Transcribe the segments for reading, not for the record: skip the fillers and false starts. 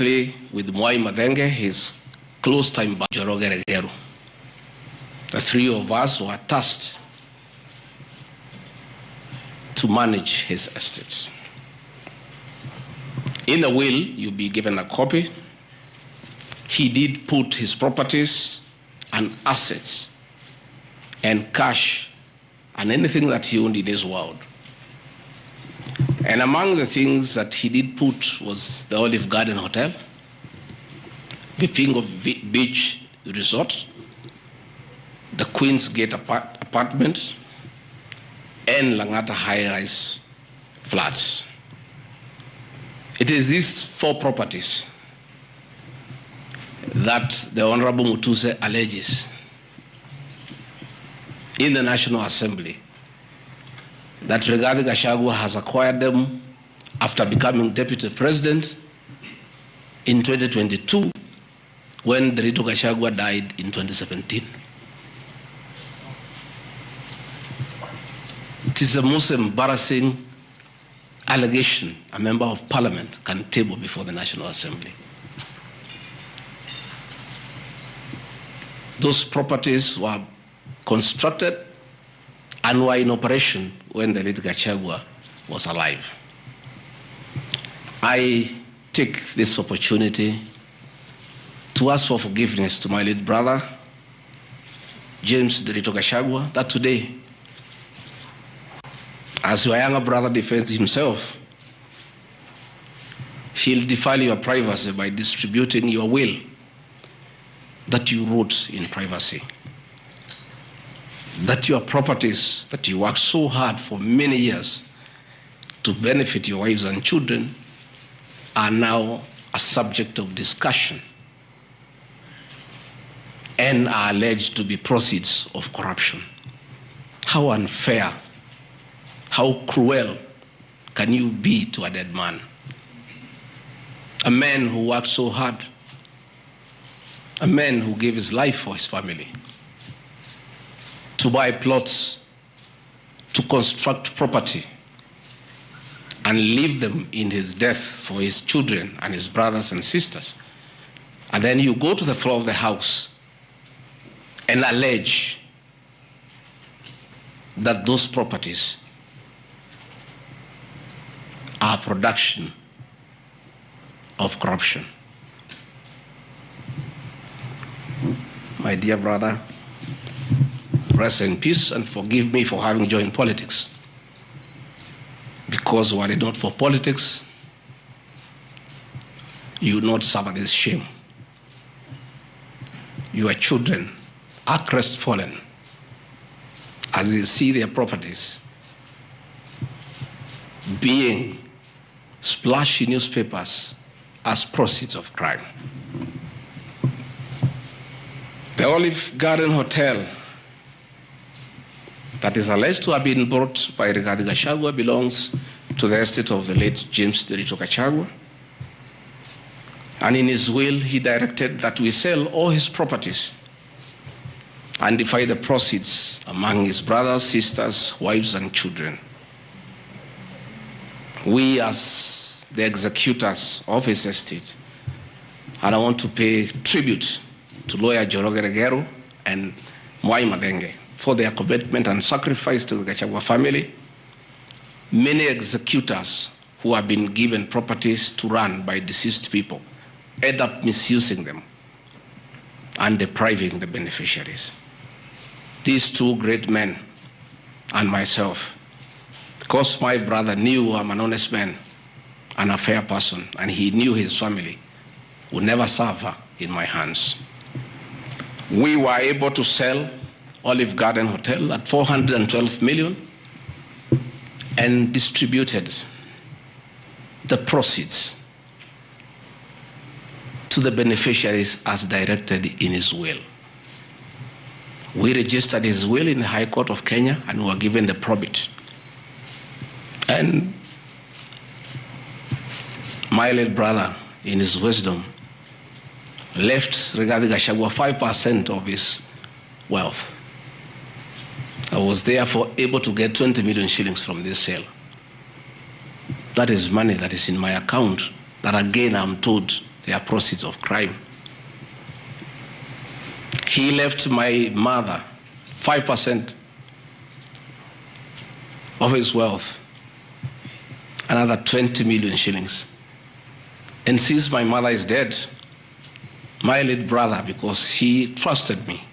jointly with Mwai Madenge, his close time by Joroge Regeru. The three of us were tasked to manage his estate. In the will, you'll be given a copy. He did put his properties and assets and cash and anything that he owned in this world. And among the things that he did put was the Olive Garden Hotel, the Fingo Beach Resort, the Queen's Gate apartment, and Langata high-rise flats. It is these four properties that the Honorable Mutuse alleges in the National Assembly that Rigathi Gachagua has acquired them after becoming Deputy President in 2022 when Rigathi Gachagua died in 2017. It is the most embarrassing allegation a member of parliament can table before the National Assembly. Those properties were constructed and were in operation when the late Gachagua was alive. I take this opportunity to ask for forgiveness to my late brother, James Rigathi Gachagua, that today, as your younger brother defends himself, he'll defile your privacy by distributing your will that you wrote in privacy. That your properties that you worked so hard for many years to benefit your wives and children are now a subject of discussion and are alleged to be proceeds of corruption. How unfair, how cruel can you be to a dead man? A man who worked so hard, a man who gave his life for his family, to buy plots, to construct property, and leave them in his death for his children and his brothers and sisters. And then you go to the floor of the House and allege that those properties are production of corruption. My dear brother, rest in peace and forgive me for having joined politics. Because were it not for politics, you would not suffer this shame. Your children are crestfallen as they see their properties being splashed in newspapers as proceeds of crime. The Olive Garden Hotel that is alleged to have been bought by Rigathi Gachagua belongs to the estate of the late James Rigathi Gachagua. And in his will, he directed that we sell all his properties and divide the proceeds among his brothers, sisters, wives, and children. We, as the executors of his estate, and I want to pay tribute to lawyer Joroge Regeru and Mwai Madenge for their commitment and sacrifice to the Gachagua family. Many executors who have been given properties to run by deceased people end up misusing them and depriving the beneficiaries. These two great men and myself, because my brother knew I'm an honest man and a fair person, and he knew his family would never suffer in my hands. We were able to sell Olive Garden Hotel at 412 million and distributed the proceeds to the beneficiaries as directed in his will. We registered his will in the High Court of Kenya and were given the probate. And my late brother, in his wisdom, left Rigathi Gachagua 5% of his wealth. I was therefore able to get 20 million shillings from this sale. That is money that is in my account that again I'm told They are proceeds of crime. He left my mother 5% of his wealth, another 20 million shillings. And since my mother is dead, my late brother, because he trusted me,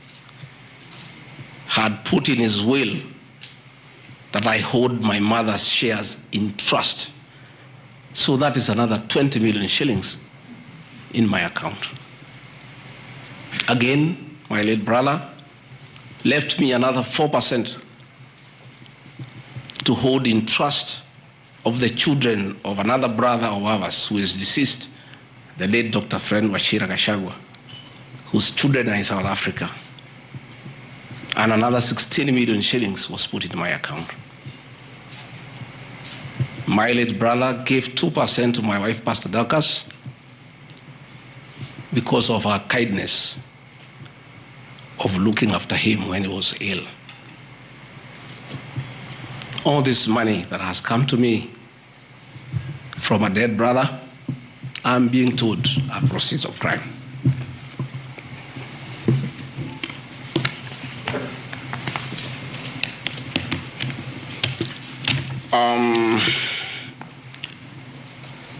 had put in his will that I hold my mother's shares in trust. So that is another 20 million shillings in my account. Again, my late brother left me another 4% to hold in trust of the children of another brother of ours who is deceased, the late Dr. Friend Rigathi Gachagua, whose children are in South Africa. And another 16 million shillings was put in my account. My late brother gave 2% to my wife, Pastor Dorcas, because of her kindness of looking after him when he was ill. All this money that has come to me from a dead brother, I'm being told are proceeds of crime.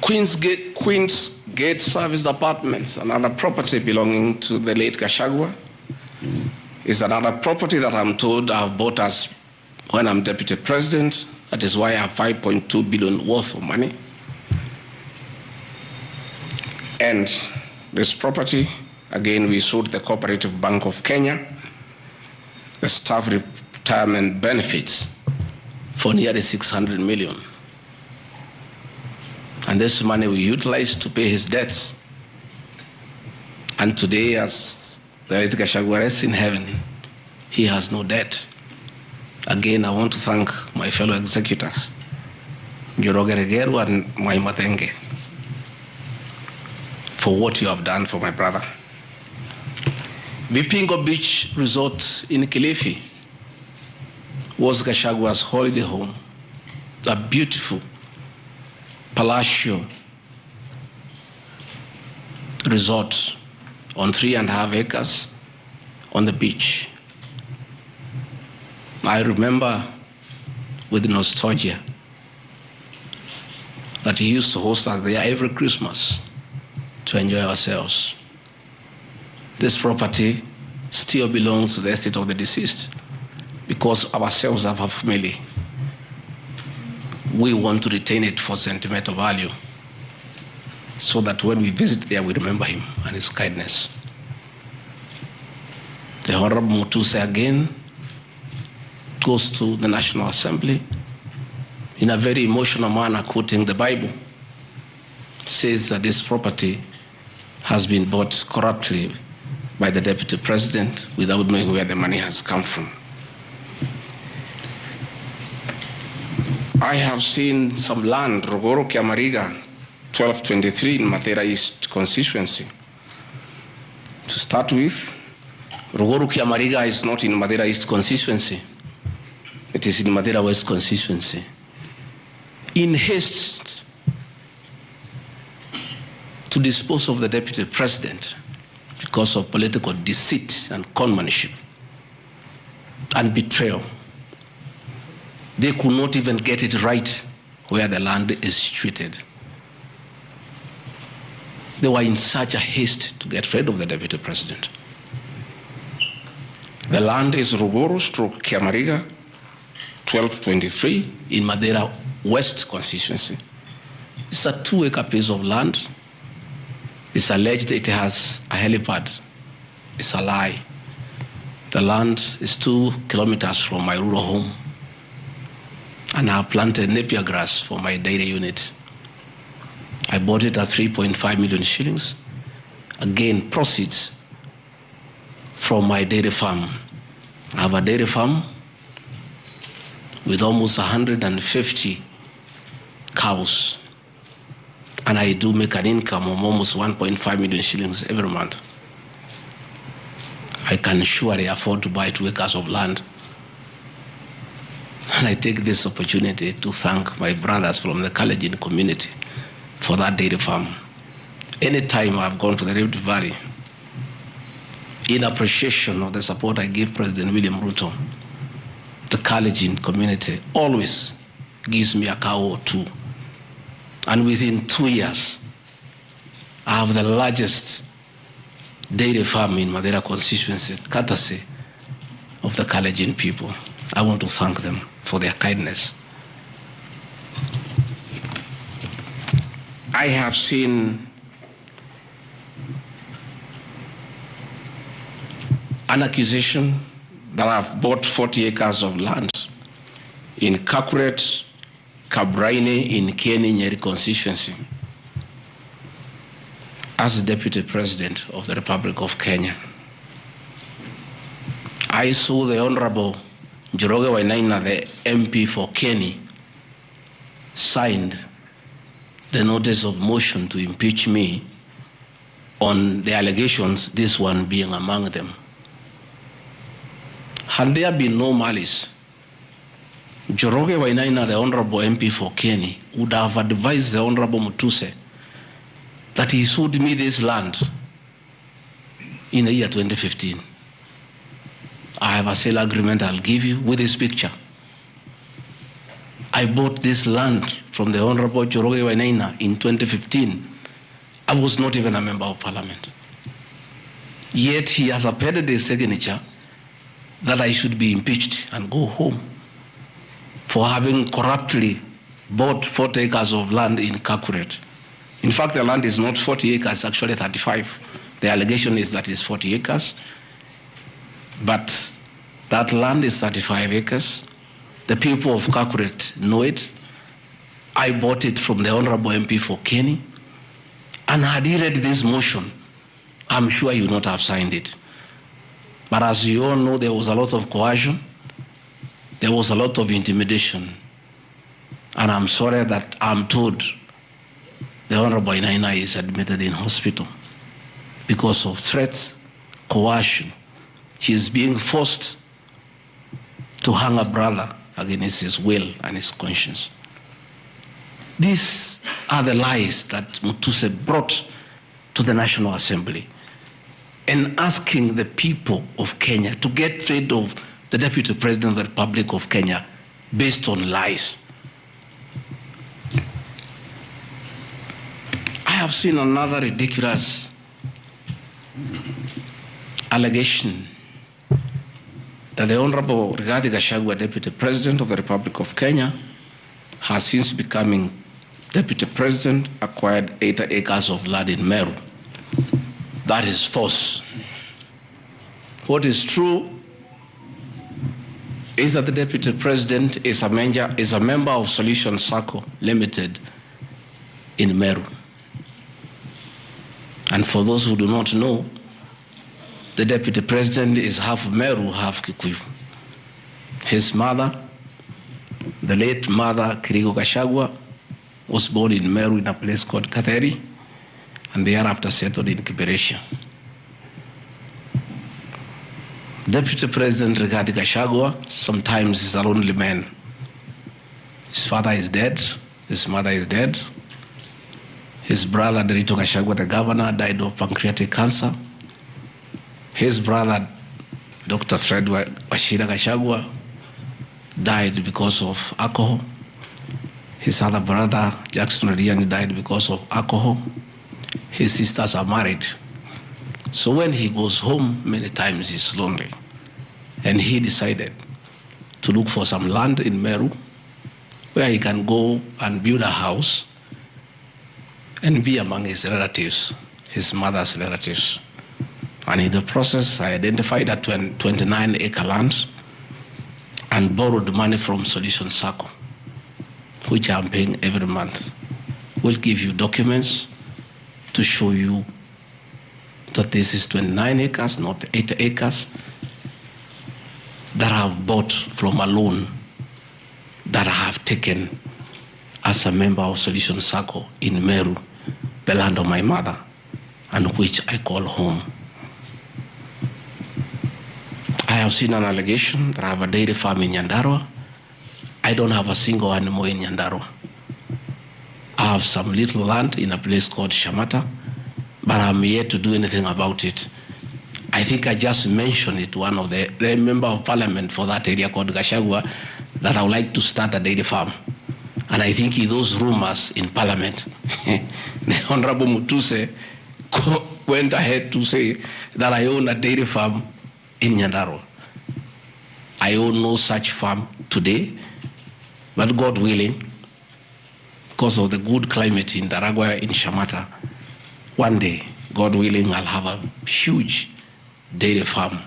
Queen's Gate Service Apartments, another property belonging to the late Gachagua, is another property that I'm told I've bought as when I'm deputy president. That is why I have 5.2 billion worth of money. And this property, again, we sold the Cooperative Bank of Kenya, the staff retirement benefits for nearly 600 million. And this money we utilized to pay his debts. And today, as the late Gachagua rests in heaven, he has no debt. Again, I want to thank my fellow executors, Njoroge Regeru and Mwaima Thenge, for what you have done for my brother. Vipingo Beach Resort in Kilifi was Gachagua's holiday home, a beautiful palatial resort on 3.5 acres on the beach. I remember with nostalgia that he used to host us there every Christmas to enjoy ourselves. This property still belongs to the estate of the deceased because ourselves have a family. We want to retain it for sentimental value so that when we visit there, we remember him and his kindness. The Honorable Mutuse again goes to the National Assembly in a very emotional manner, quoting the Bible, says that this property has been bought corruptly by the Deputy President without knowing where the money has come from. I have seen some land, Rogoro Kiamariga, 1223 in Mathera East constituency. To start with, Rogoro Kiamariga is not in Mathera East constituency. It is in Mathera West constituency. In haste to dispose of the Deputy President because of political deceit and conmanship and betrayal, they could not even get it right where the land is situated. They were in such a haste to get rid of the Deputy President. The land is Ruguru/Kiamariga, 1223 in Mathera West constituency. It's a 2-acre piece of land. It's alleged it has a helipad. It's a lie. The land is 2 kilometers from my rural home. And I have planted napier grass for my dairy unit. I bought it at 3.5 million shillings. Again, proceeds from my dairy farm. I have a dairy farm with almost 150 cows. And I do make an income of almost 1.5 million shillings every month. I can surely afford to buy 2 acres of land. And I take this opportunity to thank my brothers from the Kalenjin community for that dairy farm. Anytime I've gone to the Rift Valley, in appreciation of the support I give President William Ruto, the Kalenjin community always gives me a cow or two. And within 2 years, I have the largest dairy farm in Madera constituency, courtesy of the Kalenjin people. I want to thank them for their kindness. I have seen an accusation that I've bought 40 acres of land in Kakuret, Kabraine in Keni Nyeri constituency as Deputy President of the Republic of Kenya. I saw the Honorable Njoroge Wainaina, the MP for Keni, signed the notice of motion to impeach me on the allegations, this one being among them. Had there been no malice, Njoroge Wainaina, the Honorable MP for Keni, would have advised the Honorable Mutuse that he sold me this land in the year 2015. I have a sale agreement I'll give you with this picture. I bought this land from the Honorable Njoroge Wainaina in 2015. I was not even a member of parliament. Yet he has appended a signature that I should be impeached and go home for having corruptly bought 40 acres of land in Kakuret. In fact, the land is not 40 acres, actually 35. The allegation is that it's 40 acres, but that land is 35 acres. The people of Kakuret know it. I bought it from the Honorable MP for Keni, and had he read this motion, I'm sure he would not have signed it. But as you all know, there was a lot of coercion, there was a lot of intimidation, and I'm sorry that I'm told the Honorable Wainaina is admitted in hospital because of threats, coercion. He is being forced to hang a brother against his will and his conscience. These are the lies that Mutuse brought to the National Assembly, and asking the people of Kenya to get rid of the Deputy President of the Republic of Kenya based on lies. I have seen another ridiculous allegation that the Honorable Rigathi Gachagua, Deputy President of the Republic of Kenya, has since becoming Deputy President, acquired 80 acres of land in Meru. That is false. What is true is that the Deputy President is a member of Solution Circle Limited in Meru. And for those who do not know, the Deputy President is half Meru, half Kikuyu. His mother, the late mother, Rigathi Gachagua, was born in Meru in a place called Katheri, and thereafter settled in Kiberesha. Deputy President Rigathi Gachagua sometimes is a lonely man. His father is dead, his mother is dead. His brother, Rigathi Gachagua, the governor, died of pancreatic cancer. His brother, Dr. Fred Wachira Gachagua, died because of alcohol. His other brother, Jackson Riani, died because of alcohol. His sisters are married. So when he goes home, many times he's lonely. And he decided to look for some land in Meru where he can go and build a house and be among his relatives, his mother's relatives. And in the process, I identified that 29-acre land and borrowed money from Solution Circle, which I'm paying every month. We'll give you documents to show you that this is 29 acres, not 80 acres, that I have bought from a loan that I have taken as a member of Solution Circle in Meru, the land of my mother, and which I call home. I have seen an allegation that I have a dairy farm in Nyandarua. I don't have a single animal in Nyandarua. I have some little land in a place called Shamata, but I'm yet to do anything about it. I think I just mentioned it to one of the member of parliament for that area called Gachagua that I would like to start a dairy farm. And I think in those rumors in parliament, the Honorable Mutuse went ahead to say that I own a dairy farm in Nyandarua. I own no such farm today, but God willing, because of the good climate in Daragwa, in Shamata, one day, God willing, I'll have a huge dairy farm.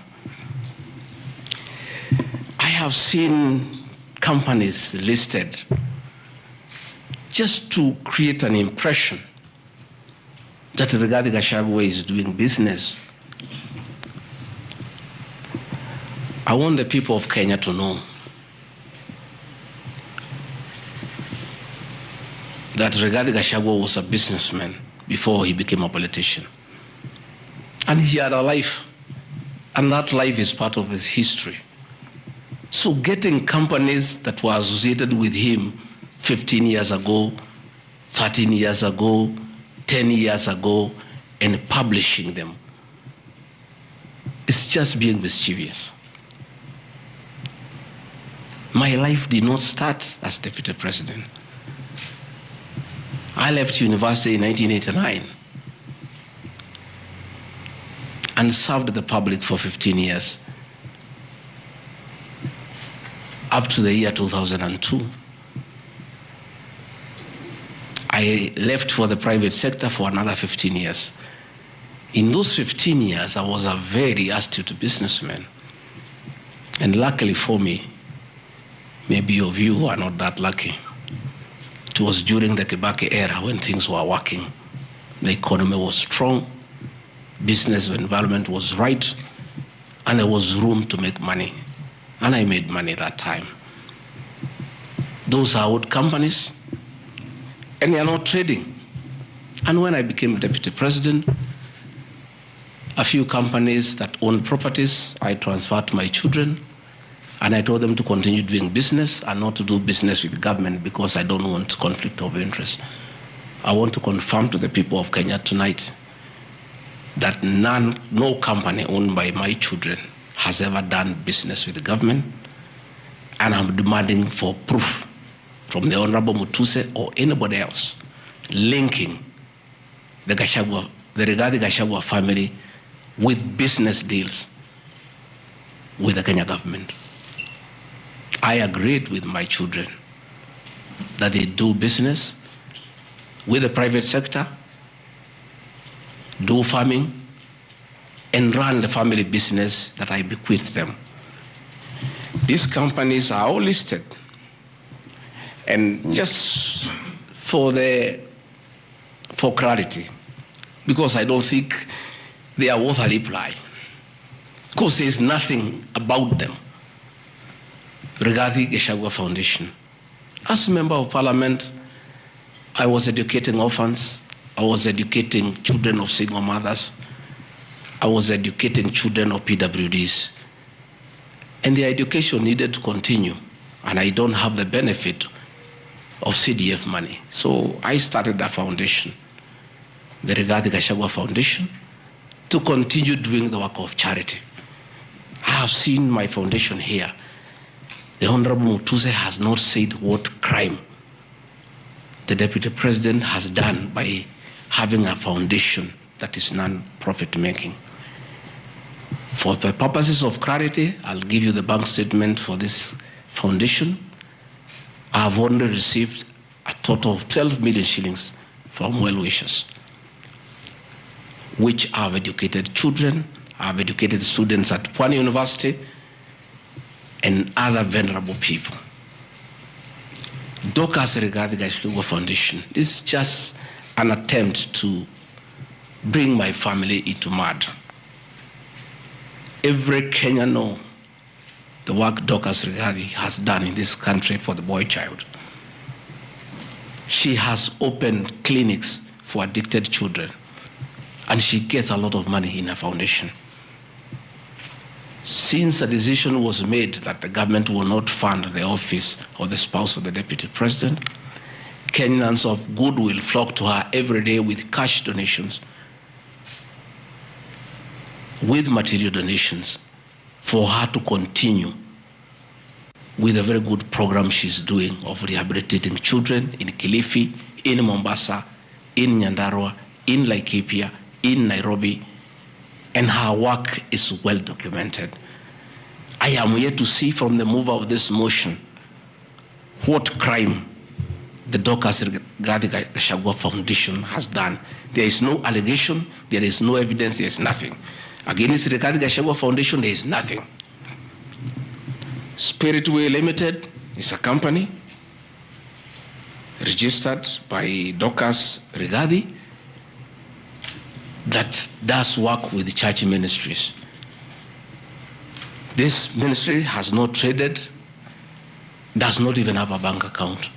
I have seen companies listed just to create an impression that Rigathi Gachagua is doing business. I want the people of Kenya to know that Rigathi Gachagua was a businessman before he became a politician. And he had a life, and that life is part of his history. So getting companies that were associated with him 15 years ago, 13 years ago, 10 years ago, and publishing them, it's just being mischievous. My life did not start as deputy president. I left university in 1989 and served the public for 15 years, up to the year 2002. I left for the private sector for another 15 years. In those 15 years, I was a very astute businessman. And luckily for me, maybe of you are not that lucky, it was during the Kibaki era when things were working. The economy was strong, business environment was right, and there was room to make money. And I made money that time. Those are old companies, and they are not trading. And when I became deputy president, a few companies that owned properties, I transferred to my children, and I told them to continue doing business and not to do business with the government because I don't want conflict of interest. I want to confirm to the people of Kenya tonight that no company owned by my children has ever done business with the government, and I'm demanding for proof from the Honorable Mutuse or anybody else linking the Rigathi Gachagua family with business deals with the Kenya government. I agreed with my children that they do business with the private sector, do farming, and run the family business that I bequeathed them. These companies are all listed. And just for clarity, because I don't think they are worth a reply, because there's nothing about them. Rigathi Gachagua Foundation. As a member of parliament, I was educating orphans, I was educating children of single mothers, I was educating children of PWDs. And their education needed to continue, and I don't have the benefit of CDF money. So I started a foundation, the Rigathi Gachagua Foundation, to continue doing the work of charity. I have seen my foundation here. The Honorable Mutuse has not said what crime the Deputy President has done by having a foundation that is non-profit making. For the purposes of clarity, I'll give you the bank statement for this foundation. I have only received a total of 12 million shillings from well-wishers, which have educated children, have educated students at Pwani University, and other vulnerable people. Dorcas Rigathi Gachagua Foundation is just an attempt to bring my family into mud. Every Kenyan knows the work Dorcas Rigathi has done in this country for the boy child. She has opened clinics for addicted children, and she gets a lot of money in her foundation. Since a decision was made that the government will not fund the office of the spouse of the Deputy President, Kenyans of goodwill flock to her every day with cash donations with material donations for her to continue with a very good program she's doing of rehabilitating children in Kilifi, in Mombasa, in Nyandarua, in Laikipia, in Nairobi, and her work is well documented. I am yet to see from the mover of this motion what crime the Dorcas Rigathi Gachagua Foundation has done. There is no allegation, there is no evidence, there is nothing. Against Rigathi Gachagua Foundation, there is nothing. Spiritway Limited is a company registered by Dorcas Rigathi that does work with church ministries. This ministry has not traded, does not even have a bank account.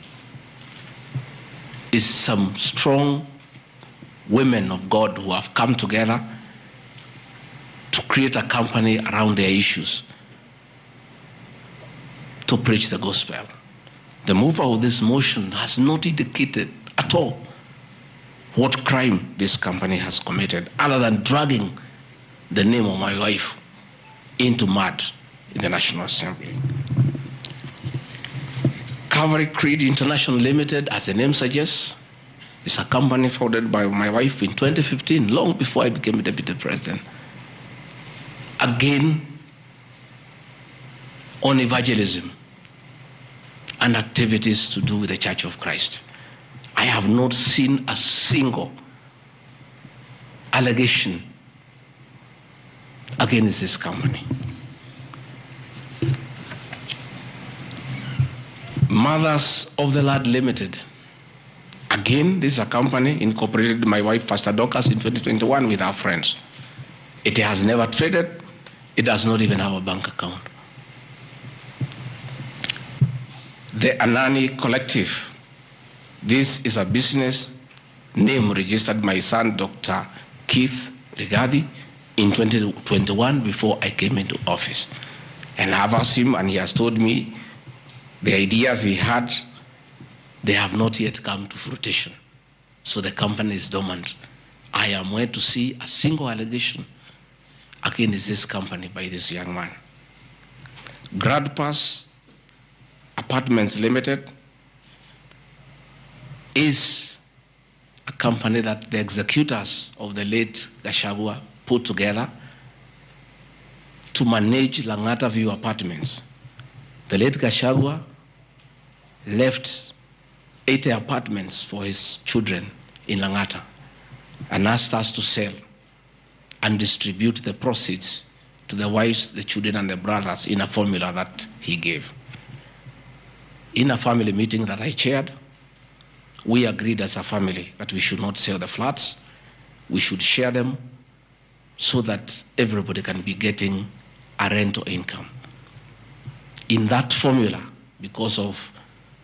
It's some strong women of God who have come together to create a company around their issues to preach the gospel. The mover of this motion has not indicated at all what crime this company has committed other than dragging the name of my wife into mud in the National Assembly. Calvary Creed International Limited, as the name suggests, is a company founded by my wife in 2015, long before I became a deputy president. Again, on evangelism and activities to do with the Church of Christ. I have not seen a single allegation against this company. Mothers of the Lord Limited. Again, this is a company incorporated by my wife, Pastor Dorcas, in 2021 with our friends. It has never traded. It does not even have a bank account. The Anani Collective. This is a business name registered by my son, Dr. Keith Rigathi, in 2021 before I came into office. And I've asked him, and he has told me the ideas he had, they have not yet come to fruition. So the company is dormant. I am yet to see a single allegation against this company by this young man. Gradpass Apartments Limited is a company that the executors of the late Gachagua put together to manage Langata View Apartments. The late Gachagua left 80 apartments for his children in Langata and asked us to sell and distribute the proceeds to the wives, the children, and the brothers in a formula that he gave. In a family meeting that I chaired, we agreed as a family that we should not sell the flats. We should share them so that everybody can be getting a rental income. In that formula, because of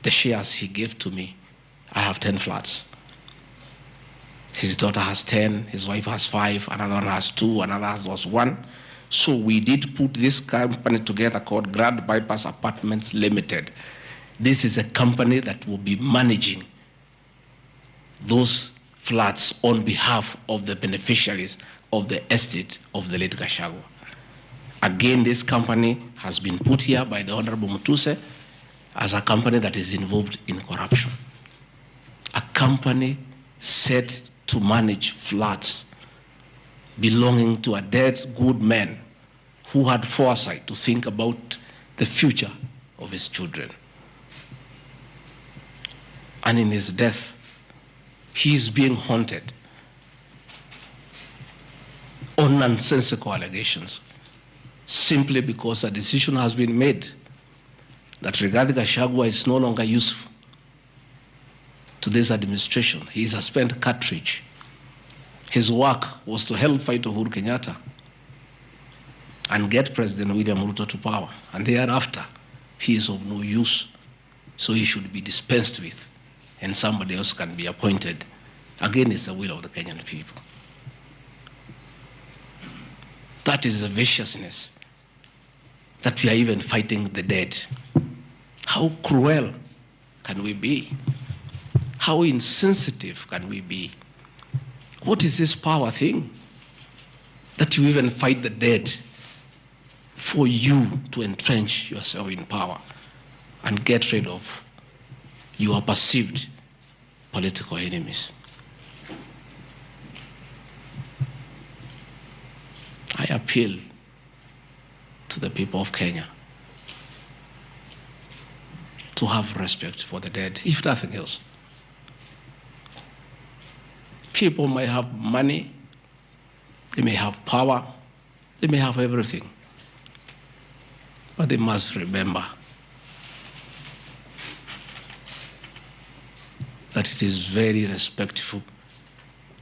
the shares he gave to me, I have 10 flats. His daughter has 10, his wife has 5, another one has 2, another has 1. So we did put this company together called Grand Bypass Apartments Limited. This is a company that will be managing those flats on behalf of the beneficiaries of the estate of the late Gachagua. Again, this company has been put here by the Honorable Mutuse as a company that is involved in corruption. A company set to manage flats belonging to a dead good man who had foresight to think about the future of his children. And in his death, he is being haunted on nonsensical allegations simply because a decision has been made that Rigathi Gachagua is no longer useful to this administration. He is a spent cartridge. His work was to help fight Uhuru Kenyatta and get President William Ruto to power. And thereafter, he is of no use. So he should be dispensed with, and somebody else can be appointed against the will of the Kenyan people. That is the viciousness that we are even fighting the dead. How cruel can we be? How insensitive can we be? What is this power thing? that you even fight the dead for you to entrench yourself in power and get rid of your perceived political enemies. I appeal to the people of Kenya to have respect for the dead, if nothing else. People may have money, they may have power, they may have everything, but they must remember that it is very respectful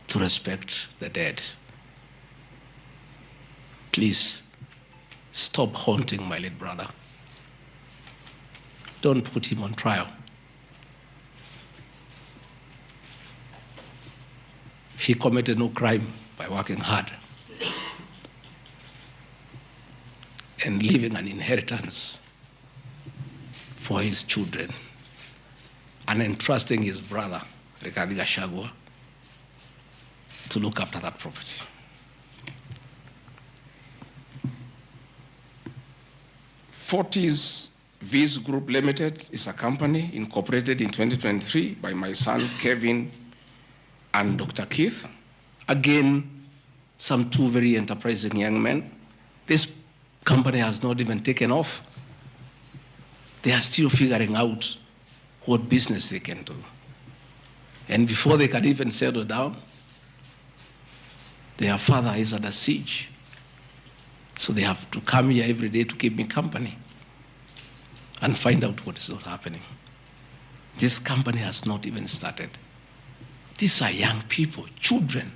to respect the dead. Please stop haunting my late brother. Don't put him on trial. He committed no crime by working hard and leaving an inheritance for his children and entrusting his brother, Rigathi Gachagua, to look after that property. Fortis Viz Group Limited is a company incorporated in 2023 by my son Kevin and Dr. Keith. Again, some two very enterprising young men. This company has not even taken off. They are still figuring out what business they can do. And before they can even settle down, their father is under siege. So they have to come here every day to keep me company and find out what is not happening. This company has not even started. These are young people, children.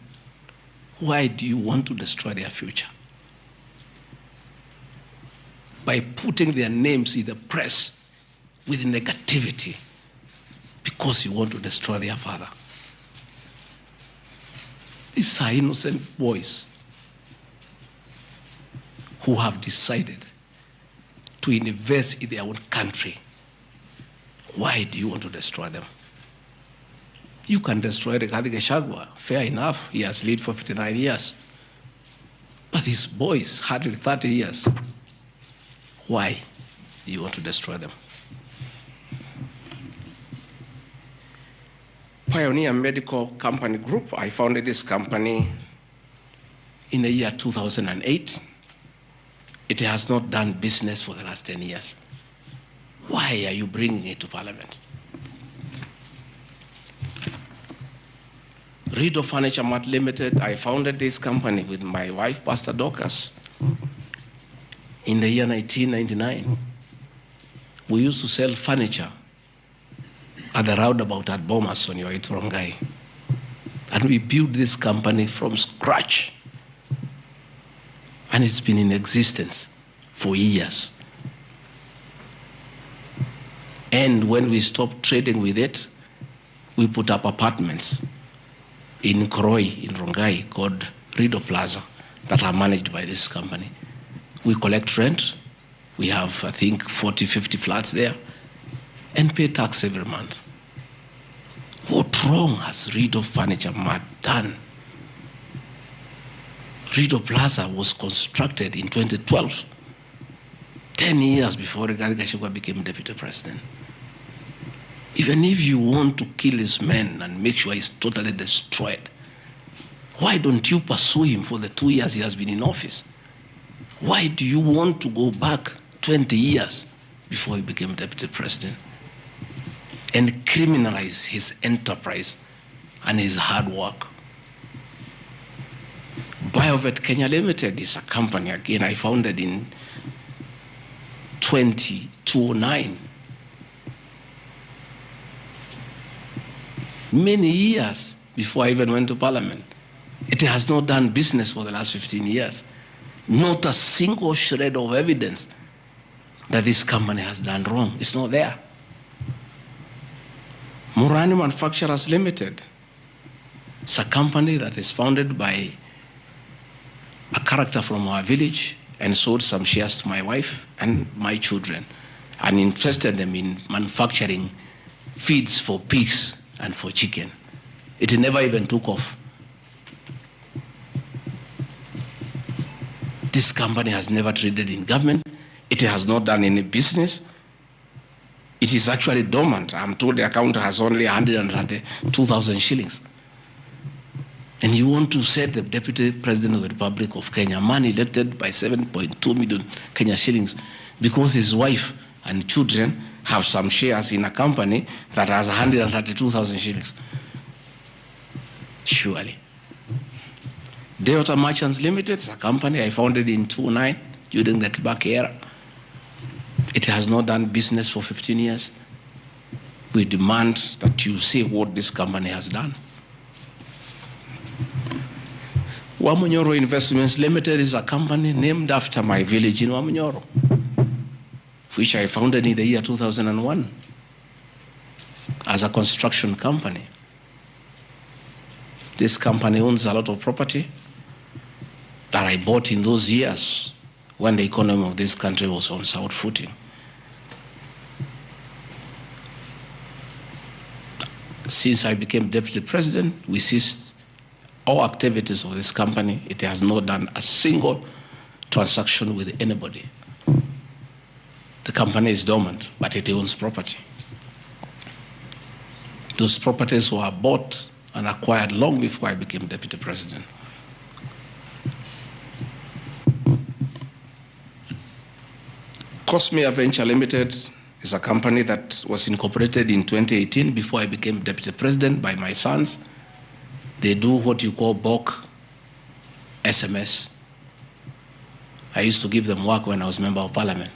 Why do you want to destroy their future? By putting their names in the press with negativity because you want to destroy their father. These are innocent boys who have decided to invest in their own country. Why do you want to destroy them? You can destroy Rigathi Gachagua, fair enough, he has led for 59 years. But these boys, hardly 30 years. Why do you want to destroy them? Pioneer Medical Company Group, I founded this company in the year 2008. It has not done business for the last 10 years. Why are you bringing it to Parliament? Rido Furniture Mart Limited, I founded this company with my wife, Pastor Dorcas, in the year 1999. We used to sell furniture at the roundabout at Bomas on your way to Rongai. And we built this company from scratch. And it's been in existence for years. And when we stopped trading with it, we put up apartments in Koroi, in Rongai, called Rido Plaza, that are managed by this company. We collect rent. We have, I think, 40, 50 flats there, and pay tax every month. What wrong has Rido Furniture Mart done? Rido Plaza was constructed in 2012, 10 years before Rigathi Gachagua became deputy president. Even if you want to kill his men and make sure he's totally destroyed, why don't you pursue him for the 2 years he has been in office? Why do you want to go back 20 years before he became deputy president and criminalize his enterprise and his hard work? Biovet Kenya Limited is a company, again, I founded in 2009. Many years before I even went to Parliament. It has not done business for the last 15 years. Not a single shred of evidence that this company has done wrong. It's not there. Murani Manufacturers Limited. It's a company that is founded by a character from our village and sold some shares to my wife and my children and interested them in manufacturing feeds for pigs and for chicken. It never even took off. This company has never traded in government. It has not done any business. It is actually dormant. I'm told the account has only 132,000 shillings. And you want to set the Deputy President of the Republic of Kenya, a man elected by 7.2 million Kenya shillings, because his wife and children have some shares in a company that has 132,000 shillings. Surely. Delta Merchants Limited is a company I founded in 2009 during the Kibaki era. It has not done business for 15 years. We demand that you say what this company has done. Wamunyoro Investments Limited is a company named after my village in Wamunyoro, which I founded in the year 2001 as a construction company. This company owns a lot of property that I bought in those years when the economy of this country was on sound footing. Since I became Deputy President, we ceased all activities of this company. It has not done a single transaction with anybody. The company is dormant, but it owns property. Those properties were bought and acquired long before I became Deputy President. Cosmea Venture Limited is a company that was incorporated in 2018 before I became Deputy President by my sons. They do what you call bulk SMS. I used to give them work when I was Member of Parliament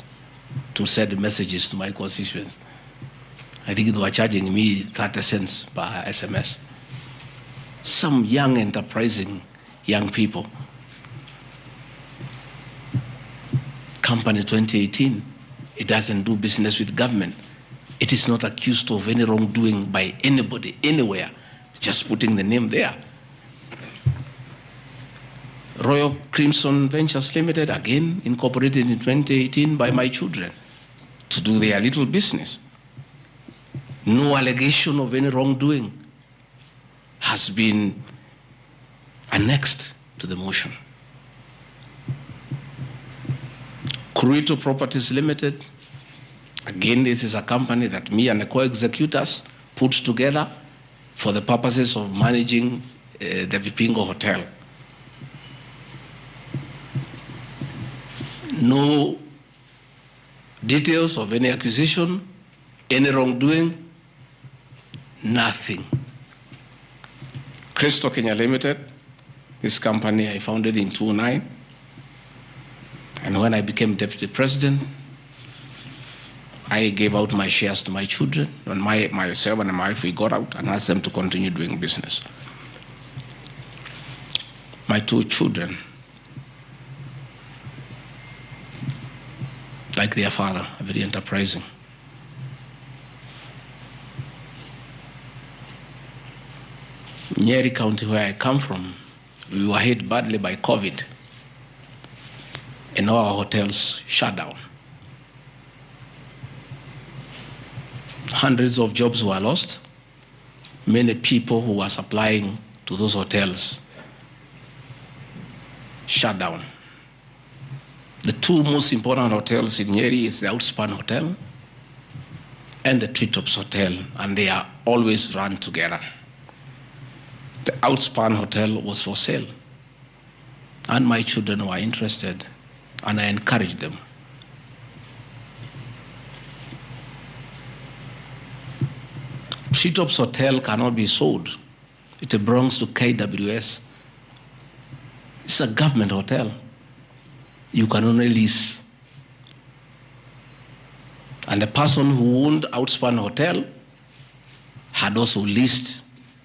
to send messages to my constituents. I think they were charging me 30 cents per SMS. Some young, enterprising young people. Company 2018, it doesn't do business with government. It is not accused of any wrongdoing by anybody, anywhere. It's just putting the name there. Royal Crimson Ventures Limited, again incorporated in 2018 by my children to do their little business. No allegation of any wrongdoing has been annexed to the motion. Kurito Properties Limited, again, this is a company that me and the co-executors put together for the purposes of managing the Vipingo Hotel. No details of any accusation, any wrongdoing, nothing. Cristo Kenya Limited, this company I founded in 2009. And when I became Deputy President, I gave out my shares to my children, and myself and my wife, we got out and asked them to continue doing business. My two children, like their father, are very enterprising. Nyeri County, where I come from, we were hit badly by COVID, and all our hotels shut down. Hundreds of jobs were lost. Many people who were supplying to those hotels shut down. The two most important hotels in Nyeri is the Outspan Hotel and the Treetops Hotel, and they are always run together. The Outspan Hotel was for sale, and my children were interested, and I encouraged them. Treetops Hotel cannot be sold. It belongs to KWS. It's a government hotel. You can only lease. And the person who owned Outspan Hotel had also leased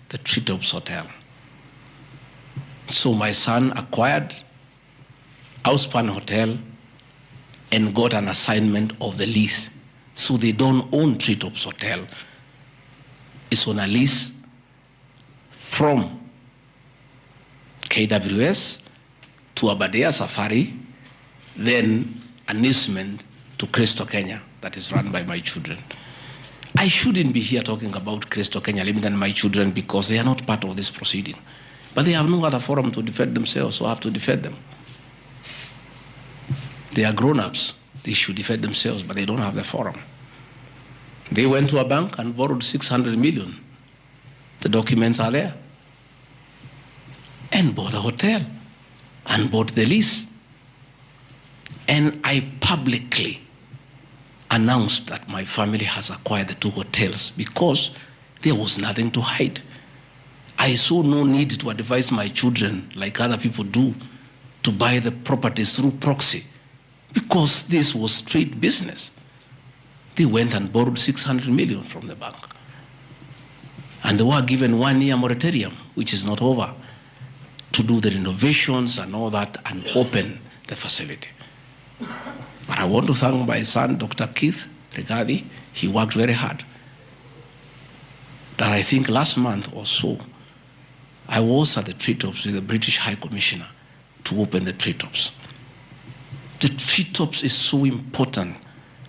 the Treetops Hotel. So my son acquired Outspan Hotel and got an assignment of the lease. So they don't own Treetops Hotel. It's on a lease from KWS to Aberdare Safari, then an easement to Cristo Kenya that is run by my children. I shouldn't be here talking about Cristo Kenya Limited and my children because they are not part of this proceeding. But they have no other forum to defend themselves, so I have to defend them. They are grown-ups. They should defend themselves, but they don't have the forum. They went to a bank and borrowed 600 million. The documents are there. And bought a hotel and bought the lease. And I publicly announced that my family has acquired the 2 hotels because there was nothing to hide. I saw no need to advise my children, like other people do, to buy the properties through proxy because this was straight business. They went and borrowed 600 million from the bank. And they were given 1-year moratorium, which is not over, to do the renovations and all that and open the facility. But I want to thank my son, Dr. Keith Rigathi. He worked very hard. That I think last month or so, I was at the treetops with the British High Commissioner to open the treetops. The treetops is so important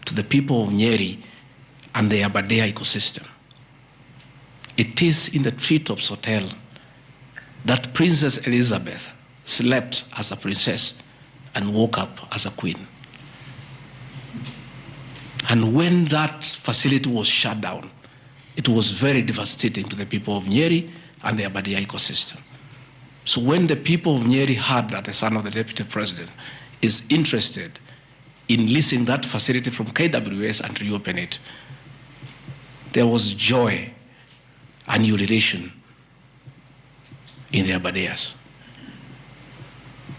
to the people of Nyeri and the Aberdare ecosystem. It is in the treetops hotel that Princess Elizabeth slept as a princess and woke up as a queen. And when that facility was shut down, it was very devastating to the people of Nyeri and the Aberdare ecosystem. So when the people of Nyeri heard that the son of the deputy president is interested in leasing that facility from KWS and reopen it, there was joy and jubilation in the Aberdares.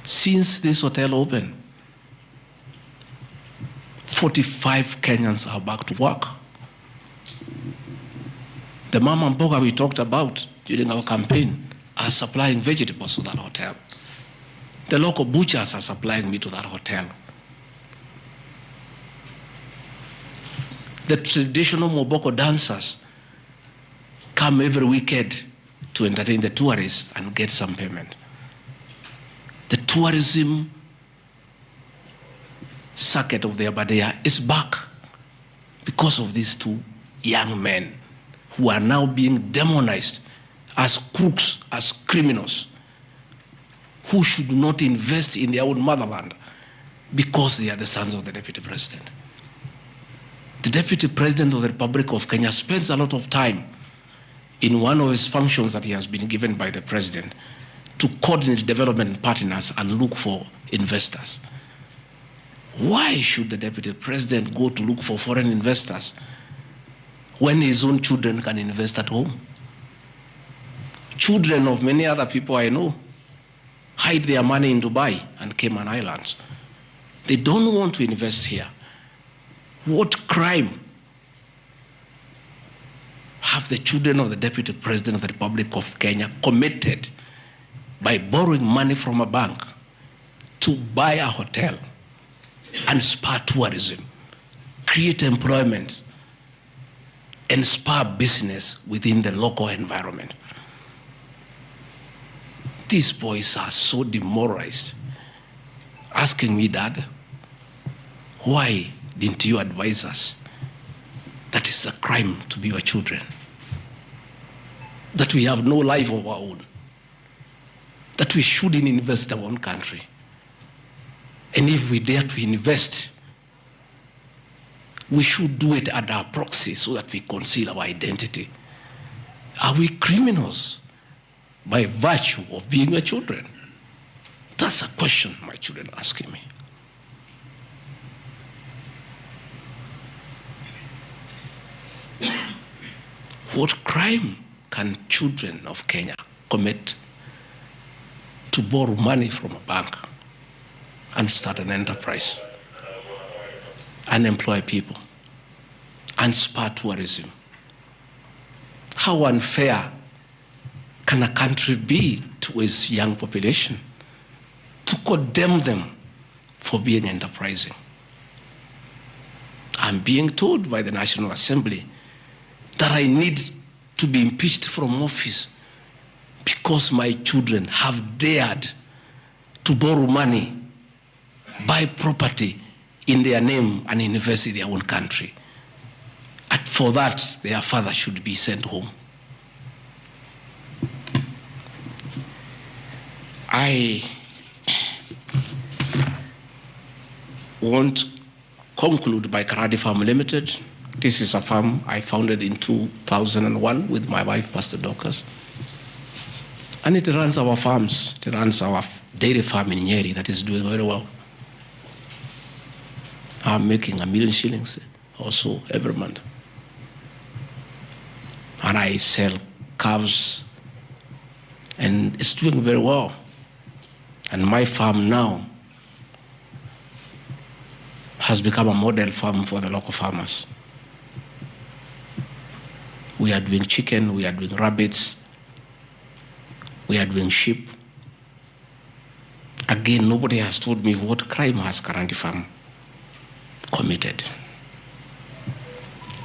Since this hotel opened, 45 Kenyans are back to work. The mama mboga we talked about during our campaign are supplying vegetables to that hotel. The local butchers are supplying meat to that hotel. The traditional Moboko dancers come every weekend to entertain the tourists and get some payment. The tourism circuit of the Aberdare is back because of these 2 young men who are now being demonized as crooks, as criminals, who should not invest in their own motherland because they are the sons of the deputy president. The deputy president of the Republic of Kenya spends a lot of time in one of his functions that he has been given by the president to coordinate development partners and look for investors. Why should the deputy president go to look for foreign investors when his own children can invest at home? Children of many other people I know hide their money in Dubai and Cayman Islands. They don't want to invest here. What crime have the children of the deputy president of the Republic of Kenya committed by borrowing money from a bank to buy a hotel and spur tourism, create employment, and spur business within the local environment? These boys are so demoralized, asking me, Dad, why didn't you advise us that it's a crime to be your children, that we have no life of our own, that we shouldn't invest in our own country, and if we dare to invest, we should do it at our proxy so that we conceal our identity? Are we criminals by virtue of being your children? That's a question my children are asking me. What crime can children of Kenya commit to borrow money from a bank and start an enterprise and employ people and spur tourism? How unfair can a country be to its young population to condemn them for being enterprising? I'm being told by the National Assembly that I need to be impeached from office because my children have dared to borrow money, buy property in their name and invest in their own country. And for that, their father should be sent home. won't conclude by Karadi Farm Limited. This is a farm I founded in 2001 with my wife, Pastor Dorcas. And it runs our farms. It runs our dairy farm in Nyeri that is doing very well. I'm making $1 million shillings also every month. And I sell calves, and it's doing very well. And my farm now has become a model farm for the local farmers. We are doing chicken, we are doing rabbits, we are doing sheep. Again, nobody has told me what crime has Karandi Farm committed.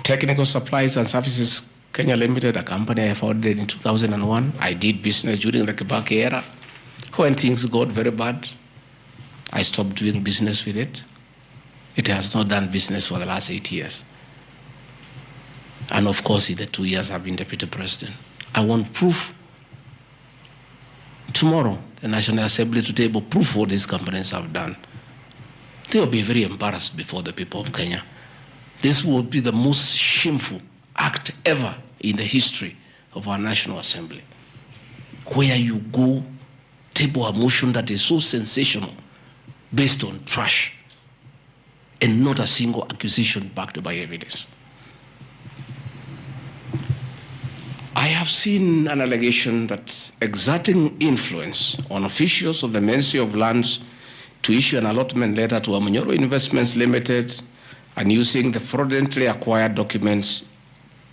Technical Supplies and Services Kenya Limited, a company I founded in 2001. I did business during the Kibaki era. When things got very bad, I stopped doing business with it. It has not done business for the last 8 years. And of course, in the 2 years I've been deputy president. I want proof. Tomorrow, the National Assembly to table proof what these companies have done. They will be very embarrassed before the people of Kenya. This will be the most shameful act ever in the history of our National Assembly, where you go table a motion that is so sensational based on trash and not a single accusation backed by evidence. I have seen an allegation that exerting influence on officials of the Ministry of Lands to issue an allotment letter to Amunyoro Investments Limited and using the fraudulently acquired documents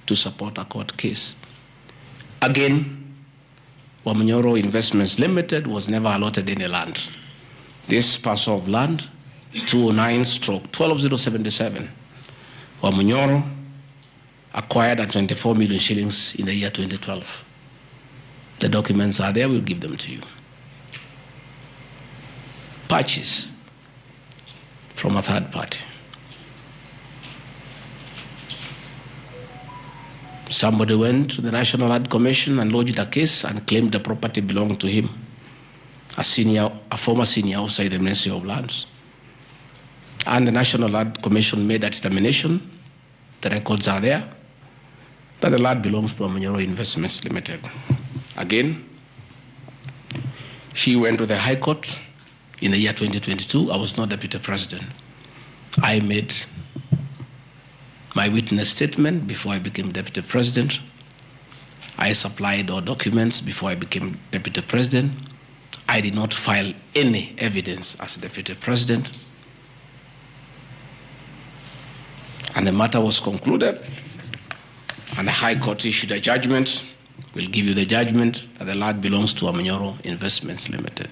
to support a court case. Again, Amunyoro Investments Limited was never allotted any land. This parcel of land, 209/12077, Amunyoro acquired at 24 million shillings in the year 2012. The documents are there, we'll give them to you. Purchase from a third party. Somebody went to the National Land Commission and lodged a case and claimed the property belonged to him, a former senior outside the Ministry of Lands. And the National Land Commission made a determination, the records are there, that the land belongs to Amunyoro Investments Limited. Again, he went to the High Court in the year 2022. I was not deputy president. I made my witness statement before I became deputy president. I supplied all documents before I became deputy president. I did not file any evidence as deputy president. And the matter was concluded, and the High Court issued a judgment. We'll give you the judgment that the land belongs to Amunyoro Investments Limited.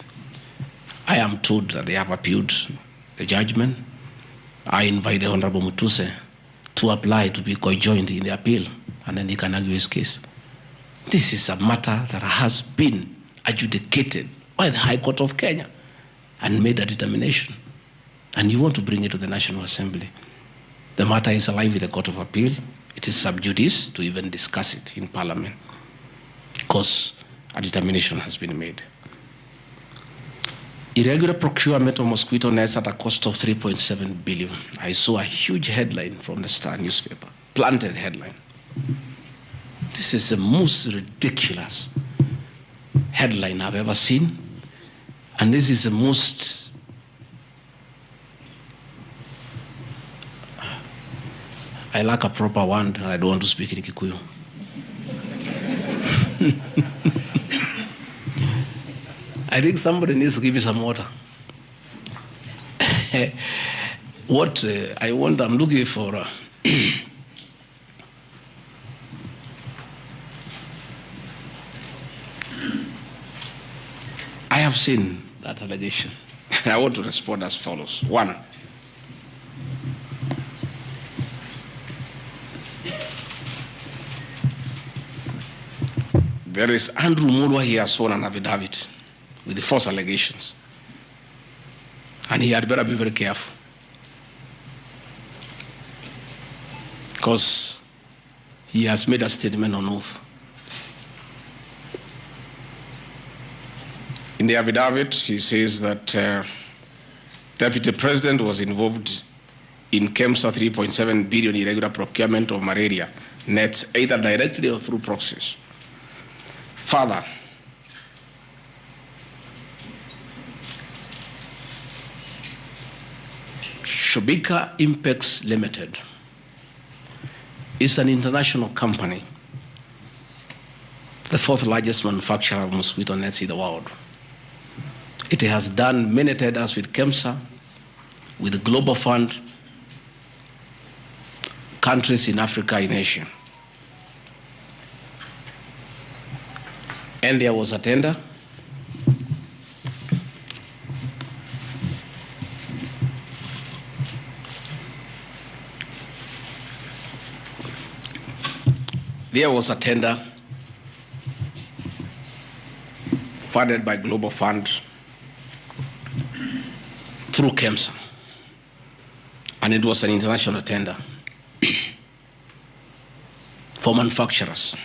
I am told that they have appealed the judgment. I invite the Honorable Mutuse to apply to be co-joined in the appeal, and then he can argue his case. This is a matter that has been adjudicated by the High Court of Kenya and made a determination. And you want to bring it to the National Assembly. The matter is alive with the Court of Appeal. It is sub judice to even discuss it in Parliament because a determination has been made. Irregular procurement of mosquito nets at a cost of 3.7 billion. I saw a huge headline from the Star newspaper, planted headline. This is the most ridiculous headline I've ever seen. And this is the most, I lack a proper word and I don't want to speak in Kikuyu. I think somebody needs to give me some water. What I'm looking for. I have seen that allegation. I want to respond as follows. One, there is Andrew Mulwa, he has sworn an affidavit with the false allegations. And he had better be very careful. Because he has made a statement on oath. In the affidavit, he says that Deputy President was involved in KEMSA 3.7 billion irregular procurement of malaria nets, either directly or through proxies. Further, Shobika Impex Limited is an international company, the fourth largest manufacturer of mosquito nets in the world. It has done many tenders with KEMSA, with the Global Fund, countries in Africa, in Asia. And there was a tender. There was a tender funded by Global Fund through KEMSA, and it was an international tender for manufacturers.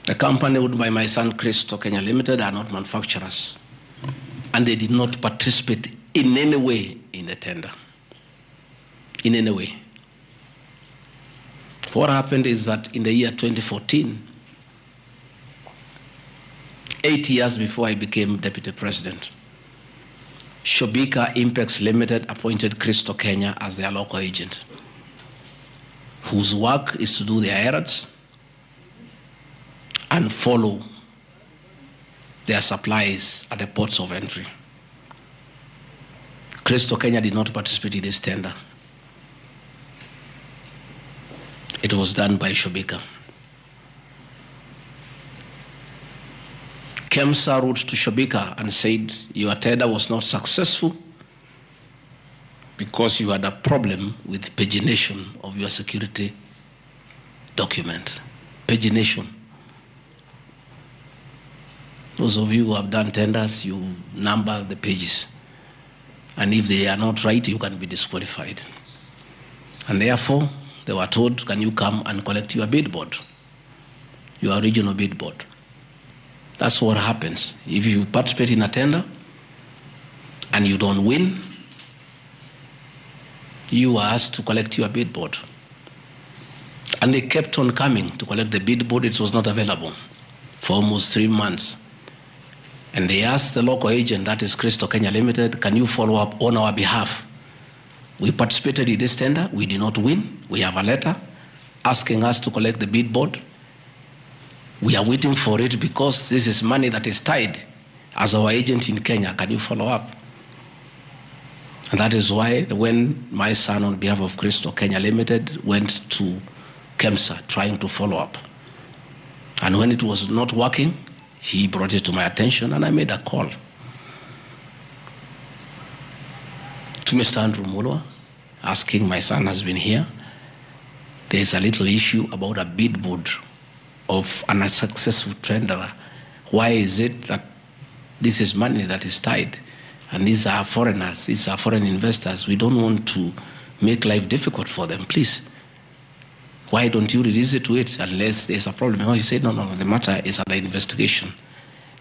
The company owned by my son Christo Kenya Limited are not manufacturers, and they did not participate in any way in the tender. In any way. What happened is that in the year 2014, 8 years before I became Deputy President, Shobika Impex Limited appointed Christo Kenya as their local agent, whose work is to do their errands and follow their supplies at the ports of entry. Christo Kenya did not participate in this tender. It was done by Shobika. KEMSA wrote to Shobika and said, your tender was not successful because you had a problem with pagination of your security document. Pagination. Those of you who have done tenders, you number the pages. And if they are not right, you can be disqualified. And therefore, they were told, can you come and collect your bid board, your original bid board? That's what happens. If you participate in a tender and you don't win, you are asked to collect your bid board. And they kept on coming to collect the bid board. It was not available for almost 3 months. And they asked the local agent, that is Christo Kenya Limited, can you follow up on our behalf? We participated in this tender. We did not win. We have a letter asking us to collect the bid board. We are waiting for it because this is money that is tied as our agent in Kenya. Can you follow up? And that is why when my son, on behalf of Christo Kenya Limited, went to KEMSA trying to follow up, and when it was not working, he brought it to my attention and I made a call to Mr. Andrew Mulwa, asking, my son has been here. There's a little issue about a bid board of an unsuccessful tenderer. Why is it that this is money that is tied? And these are foreigners, these are foreign investors. We don't want to make life difficult for them. Please, why don't you release it to it unless there's a problem? No, he said, no, the matter is under investigation.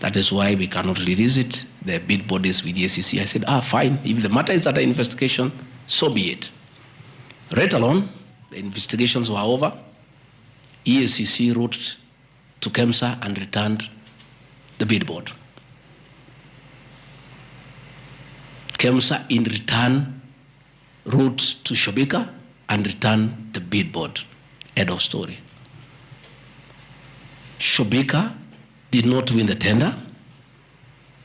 That is why we cannot release it. The bid board is with the SEC. I said, fine. If the matter is under investigation, so be it. Right along, the investigations were over. EACC wrote to KEMSA and returned the bid board. KEMSA in return wrote to Shobika and returned the bid board. End of story. Shobika did not win the tender.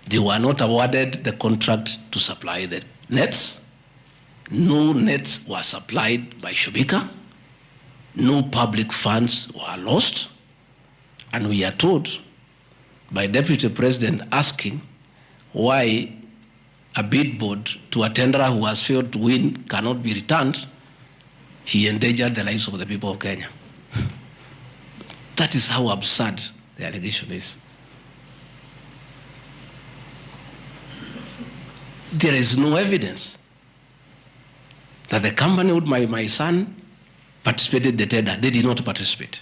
They were not awarded the contract to supply the nets. No nets were supplied by Shobika. No public funds were lost. And we are told by Deputy President asking why a bid board to a tenderer who has failed to win cannot be returned. He endangered the lives of the people of Kenya. That is how absurd the allegation is. There is no evidence that the company with my son participated in the tender. They did not participate.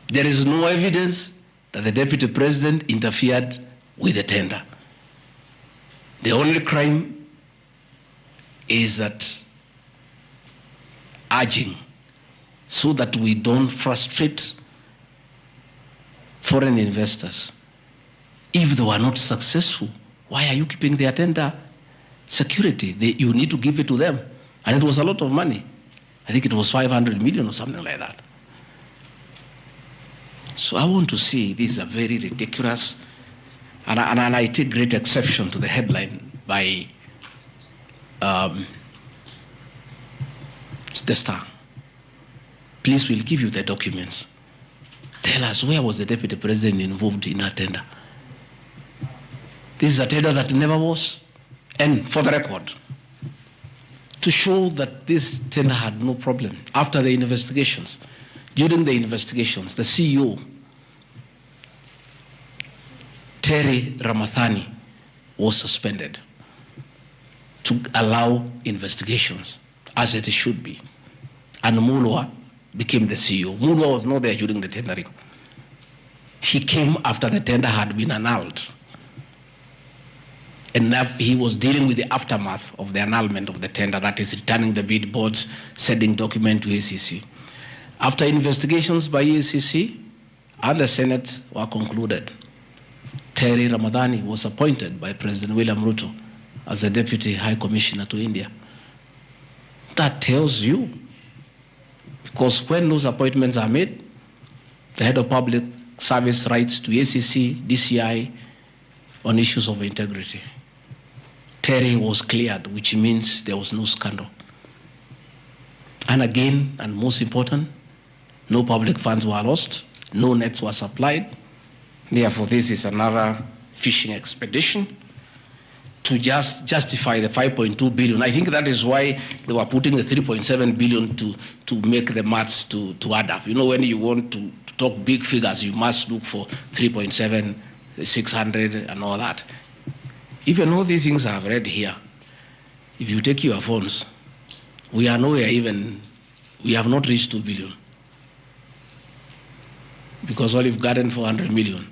There is no evidence that the Deputy President interfered with the tender. The only crime is that urging so that we don't frustrate foreign investors. If they were not successful, why are you keeping their tender security? You need to give it to them. And it was a lot of money. I think it was 500 million or something like that. So I want to say this is a very ridiculous, and I take great exception to the headline by the Star. Please, we'll give you the documents. Tell us, where was the deputy president involved in a tender? This is a tender that never was. And for the record, to show that this tender had no problem, after the investigations, during the investigations, the CEO, Terry Ramathani, was suspended to allow investigations as it should be. And Mulwa became the CEO. Mulwa was not there during the tendering. He came after the tender had been annulled. And he was dealing with the aftermath of the annulment of the tender, that is returning the bid boards, sending document to ACC. After investigations by ACC and the Senate were concluded, Terry Ramathani was appointed by President William Ruto as the Deputy High Commissioner to India. That tells you, because when those appointments are made, the head of public service writes to ACC, DCI on issues of integrity. Terry was cleared, which means there was no scandal. And again, and most important, no public funds were lost, no nets were supplied. Therefore, this is another fishing expedition to just justify the 5.2 billion. I think that is why they were putting the 3.7 billion to make the maths to add up. You know, when you want to talk big figures, you must look for 3.7, 600 and all that. Even all these things I've read here, if you take your phones, we are nowhere even, we have not reached 2 billion. Because Olive Garden, 400 million.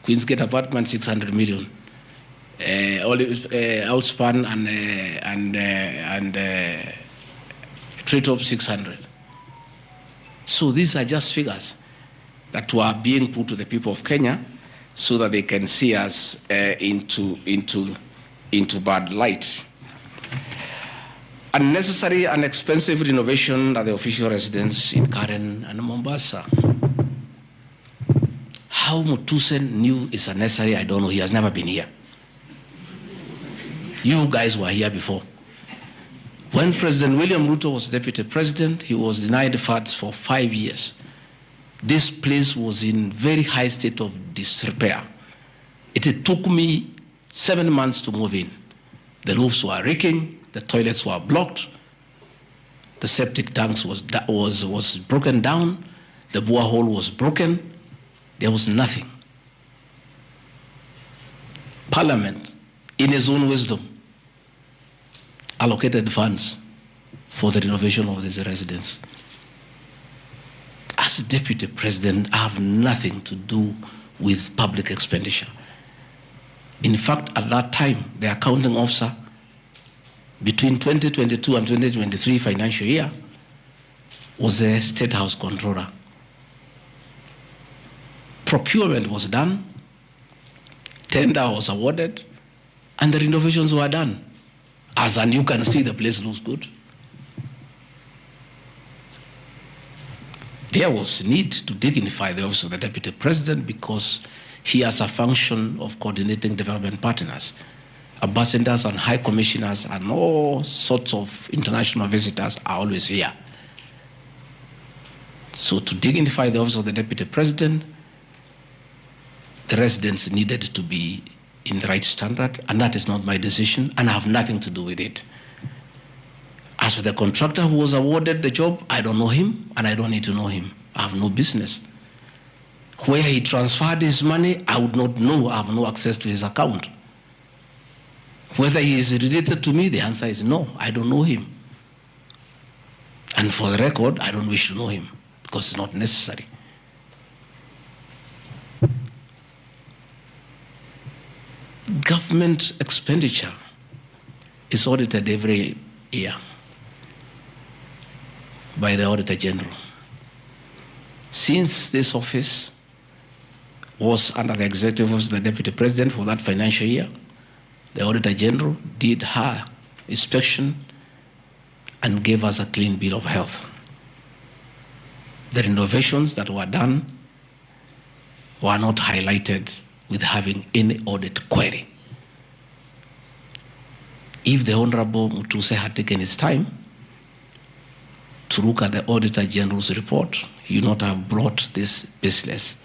Queensgate Apartment, 600 million. Outspan and Treetop, 600. So these are just figures that were being put to the people of Kenya so that they can see us into bad light. Unnecessary and expensive renovation at the official residence in Karen and Mombasa. How Mutusen knew is unnecessary, I don't know. He has never been here. You guys were here before. When President William Ruto was deputy president, he was denied funds for 5 years. This place was in very high state of disrepair. It took me 7 months to move in. The roofs were leaking, the toilets were blocked, the septic tanks was broken down, the borehole was broken. There was nothing. Parliament, in its own wisdom, allocated funds for the renovation of this residence. As a deputy president, I have nothing to do with public expenditure. In fact, at that time, the accounting officer, between 2022 and 2023 financial year, was the State House Controller. Procurement was done, tender was awarded, and the renovations were done. And you can see the place looks good. There was need to dignify the office of the deputy president because he has a function of coordinating development partners. Ambassadors and high commissioners and all sorts of international visitors are always here. So to dignify the office of the deputy president, the residents needed to be in the right standard, and that is not my decision, and I have nothing to do with it. As for the contractor who was awarded the job, I don't know him, and I don't need to know him. I have no business. Where he transferred his money, I would not know. I have no access to his account. Whether he is related to me, the answer is no. I don't know him. And for the record, I don't wish to know him, because it's not necessary. Government expenditure is audited every year by the Auditor General. Since this office was under the executive office of the Deputy President for that financial year, the Auditor General did her inspection and gave us a clean bill of health. The renovations that were done were not highlighted with having any audit query. If the Honorable Mutuse had taken his time to look at the Auditor General's report, he would not have brought this baseless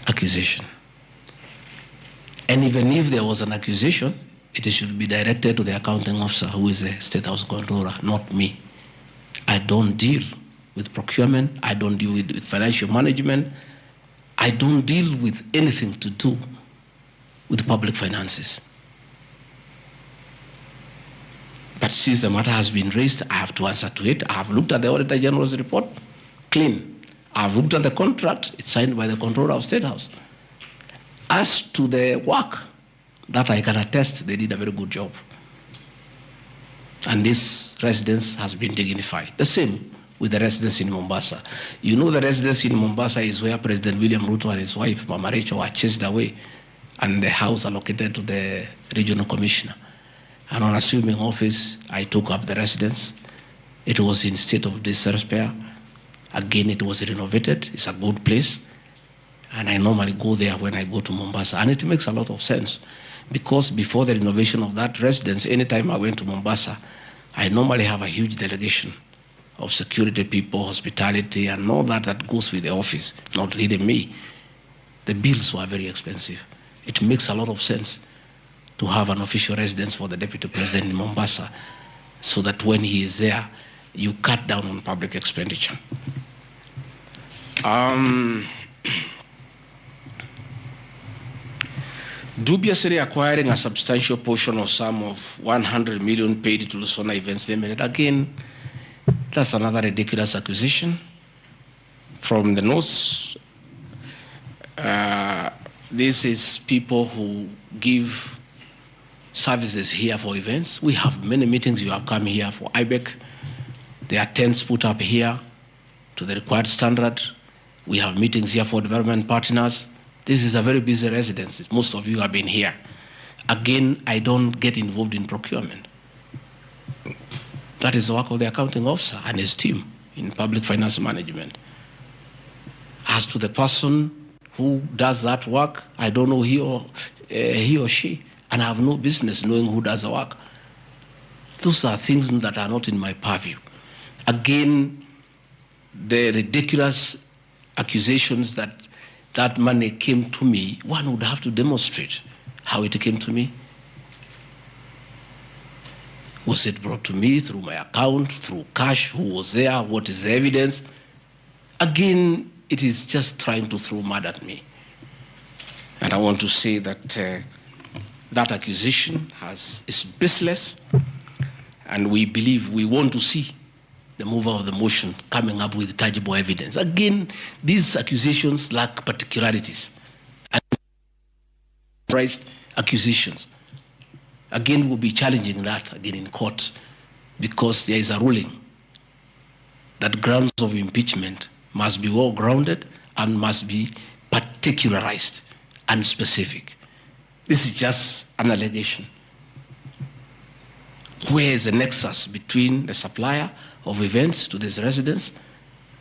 accusation. And even if there was an accusation, it should be directed to the accounting officer, who is the State House Controller, not me. I don't deal with procurement. I don't deal with financial management. I don't deal with anything to do with public finances. But since the matter has been raised, I have to answer to it. I have looked at the Auditor General's report, clean. I have looked at the contract, it's signed by the Controller of State House. As to the work, that I can attest, they did a very good job. And this residence has been dignified. The same with the residence in Mombasa. You know, the residence in Mombasa is where President William Ruto and his wife, Mama Rachel, were chased away, and the house allocated to the regional commissioner. And on assuming office, I took up the residence. It was in state of disrepair. Again, it was renovated. It's a good place. And I normally go there when I go to Mombasa. And it makes a lot of sense, because before the renovation of that residence, anytime I went to Mombasa, I normally have a huge delegation of security people, hospitality, and all that goes with the office, not really me. The bills were very expensive. It makes a lot of sense to have an official residence for the Deputy President in Mombasa, so that when he is there, you cut down on public expenditure. Dubiously acquiring a substantial portion of sum of 100 million paid to Lusona Events Limited. Again, that's another ridiculous accusation from the North. This is people who give services here for events. We have many meetings. You have come here for IBEC. There are tents put up here to the required standard. We have meetings here for development partners. This is a very busy residence. Most of you have been here. Again, I don't get involved in procurement. That is the work of the accounting officer and his team in public finance management. As to the person who does that work, I don't know he or she, and I have no business knowing who does the work. Those are things that are not in my purview. Again, the ridiculous accusations that money came to me, one would have to demonstrate how it came to me. Was it brought to me through my account, through cash? Who was there? What is the evidence? Again, it is just trying to throw mud at me. And I want to say that that accusation is baseless, and we believe, we want to see the mover of the motion coming up with tangible evidence. Again, these accusations lack particularities and priced accusations. Again, we'll be challenging that again in court, because there is a ruling that grounds of impeachment must be well grounded and must be particularized and specific. This is just an allegation. Where is the nexus between the supplier of events to this residence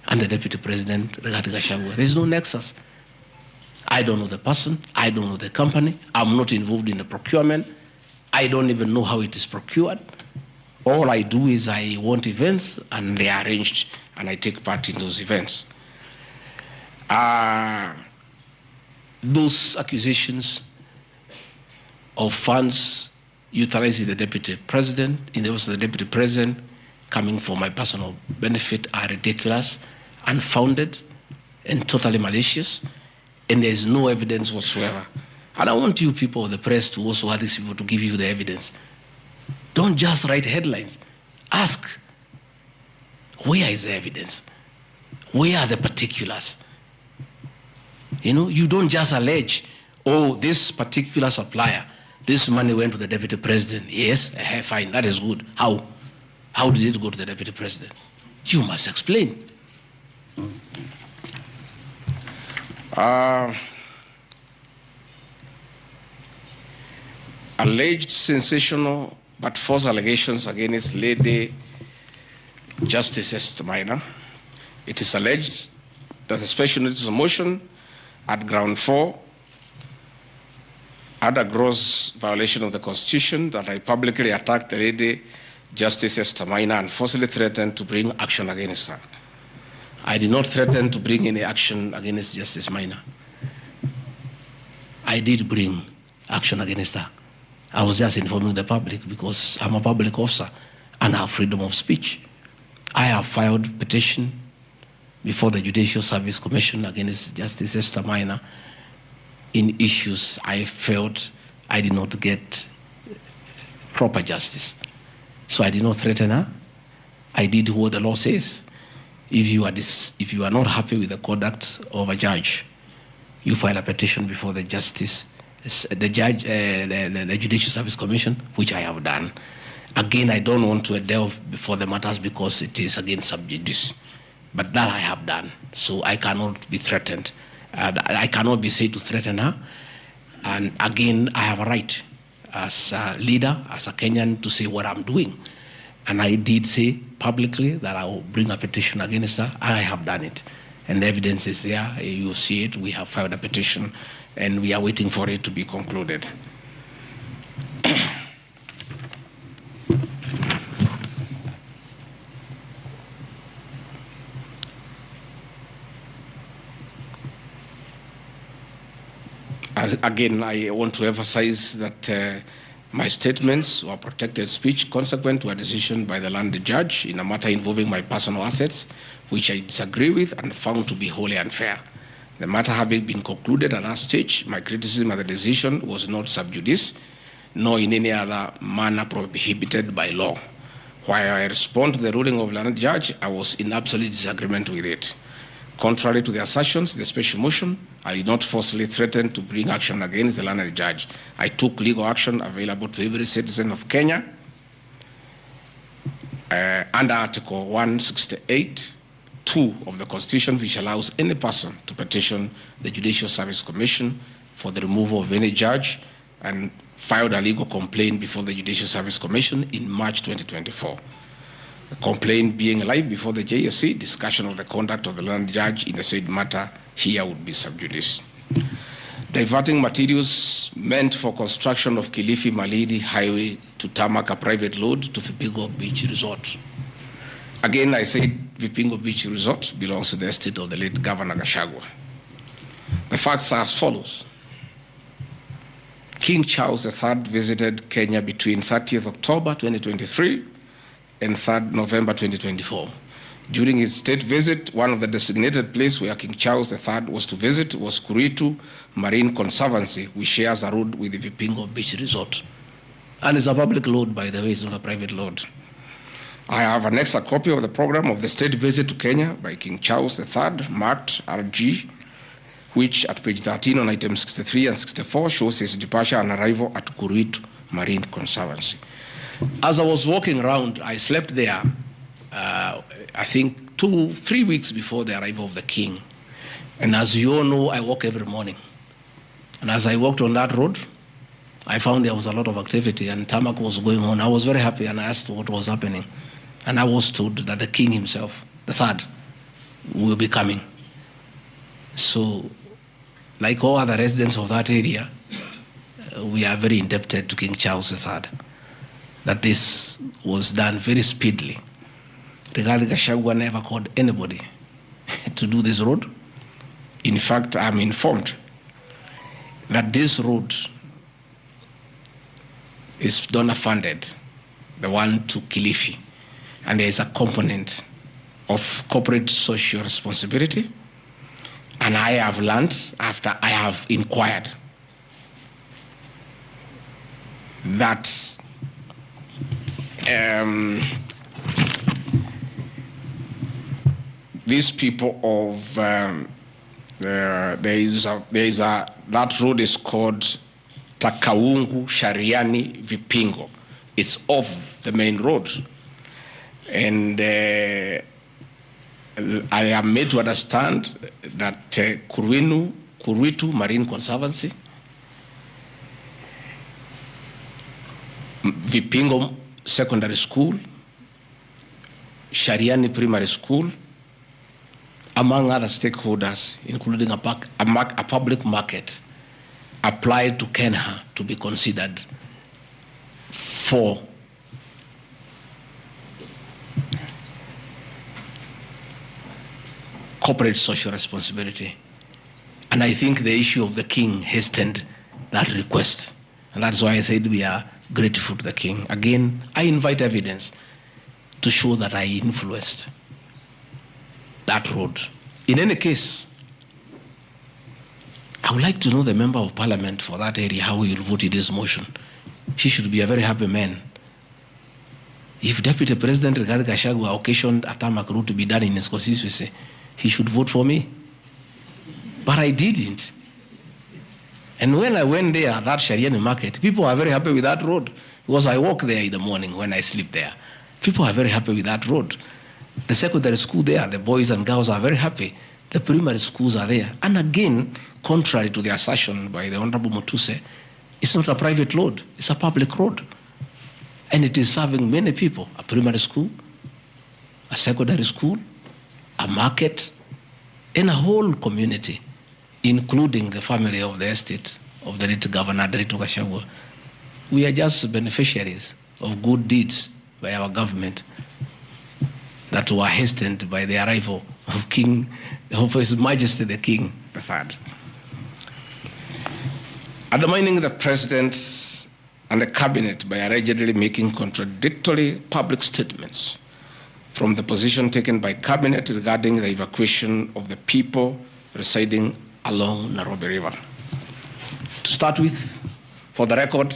and the Deputy President, Rigathi Gachagua? There is no nexus. I don't know the person. I don't know the company. I'm not involved in the procurement. I don't even know how it is procured. All I do is I want events, and they are arranged, and I take part in those events. Those accusations of funds utilizing the Deputy President, in the office of the Deputy President, coming for my personal benefit, are ridiculous, unfounded, and totally malicious, and there is no evidence whatsoever. And I want you people of the press to also ask these people to give you the evidence. Don't just write headlines. Ask, where is the evidence? Where are the particulars? You know, you don't just allege, oh, this particular supplier This money went to the deputy president. Yes, fine, that is good. How? How did it go to the deputy president? You must explain. Alleged sensational but false allegations against Lady Justice Esther Maina. It is alleged that the special notice of motion at ground 4 had a gross violation of the Constitution, that I publicly attacked the Lady Justice Esther Maina and forcibly threatened to bring action against her. I did not threaten to bring any action against Justice Maina. I did bring action against her. I was just informing the public because I'm a public officer and I have freedom of speech. I have filed petition before the Judicial Service Commission against Justice Esther Maina in issues I felt I did not get proper justice. So I did not threaten her. I did what the law says. If you are not happy with the conduct of a judge, you file a petition before the the Judicial Service Commission, which I have done. Again, I don't want to delve before the matters because it is against sub judice. But that I have done, so I cannot be threatened. I cannot be said to threaten her. And again, I have a right as a leader, as a Kenyan, to say what I'm doing. And I did say publicly that I will bring a petition against her. I have done it. And the evidence is there. You see it. We have filed a petition, and we are waiting for it to be concluded. Again, I want to emphasize that my statements were protected speech consequent to a decision by the land judge in a matter involving my personal assets, which I disagree with and found to be wholly unfair. The matter having been concluded at that stage, my criticism of the decision was not sub judice, nor in any other manner prohibited by law. While I respond to the ruling of the land judge, I was in absolute disagreement with it. Contrary to the assertions, the special motion, I did not forcibly threaten to bring action against the learned judge. I took legal action available to every citizen of Kenya under Article 168(2) of the Constitution, which allows any person to petition the Judicial Service Commission for the removal of any judge, and filed a legal complaint before the Judicial Service Commission in March 2024. The complaint being live before the JSC, discussion of the conduct of the learned judge in the said matter here would be sub judice. Diverting materials meant for construction of Kilifi Malindi Highway to tarmac a private load to Vipingo Beach Resort. Again, I said Vipingo Beach Resort belongs to the estate of the late Governor Gachagua. The facts are as follows. King Charles III visited Kenya between 30th October 2023 and 3rd November 2024. During his state visit, one of the designated places where King Charles III was to visit was Kuritu Marine Conservancy, which shares a road with the Vipingo Beach Resort. And it's a public load, by the way, it's not a private load. I have annexed a copy of the program of the state visit to Kenya by King Charles III, marked RG, which at page 13 on items 63 and 64 shows his departure and arrival at Kuritu Marine Conservancy. As I was walking around, I slept there, I think 2-3 weeks before the arrival of the king. And as you all know, I walk every morning. And as I walked on that road, I found there was a lot of activity and tarmac was going on. I was very happy and I asked what was happening. And I was told that the king himself, the third, will be coming. So, like all other residents of that area, we are very indebted to King Charles III, that this was done very speedily. Rigathi Gachagua never called anybody to do this road. In fact, I'm informed that this road is donor funded, the one to Kilifi, and there is a component of corporate social responsibility. And I have learned, after I have inquired, that these people of that road is called Takaungu, Shariani, Vipingo. It's off the main road. And I am made to understand that Kuritu Marine Conservancy, Vipingo Secondary School, Shariani Primary School, among other stakeholders, including a public market, applied to Kenha to be considered for corporate social responsibility. And I think the issue of the king hastened that request. And that's why I said we are grateful to the king. Again, I invite evidence to show that I influenced that road. In any case, I would like to know the member of parliament for that area, how he will vote in this motion. He should be a very happy man. If Deputy President Rigathi Gachagua occasioned a tarmac route to be done in his constituency, he should vote for me. But I didn't. And when I went there, that Shariani market, people are very happy with that road because I walk there in the morning when I sleep there. People are very happy with that road. The secondary school there, the boys and girls are very happy. The primary schools are there. And again, contrary to the assertion by the Honorable Mutuse, it's not a private road, it's a public road. And it is serving many people, a primary school, a secondary school, a market, and a whole community, including the family of the estate of the late Governor Rigathi Gachagua. We are just beneficiaries of good deeds by our government that were hastened by the arrival of His Majesty the King III. Undermining the President and the Cabinet by allegedly making contradictory public statements from the position taken by Cabinet regarding the evacuation of the people residing along Nairobi River. To start with, for the record,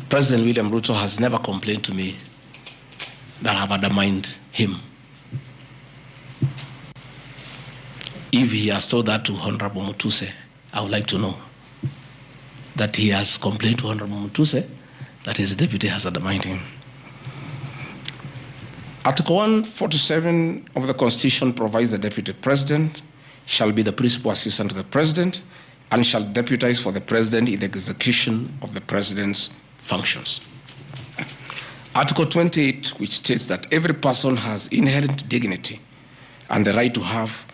President William Ruto has never complained to me that I have undermined him. If he has told that to Honorable Mutuse, I would like to know that he has complained to Honorable Mutuse that his deputy has undermined him. Article 147 of the Constitution provides the Deputy President shall be the principal assistant to the President and shall deputize for the President in the execution of the President's functions. Article 28, which states that every person has inherent dignity and the right to have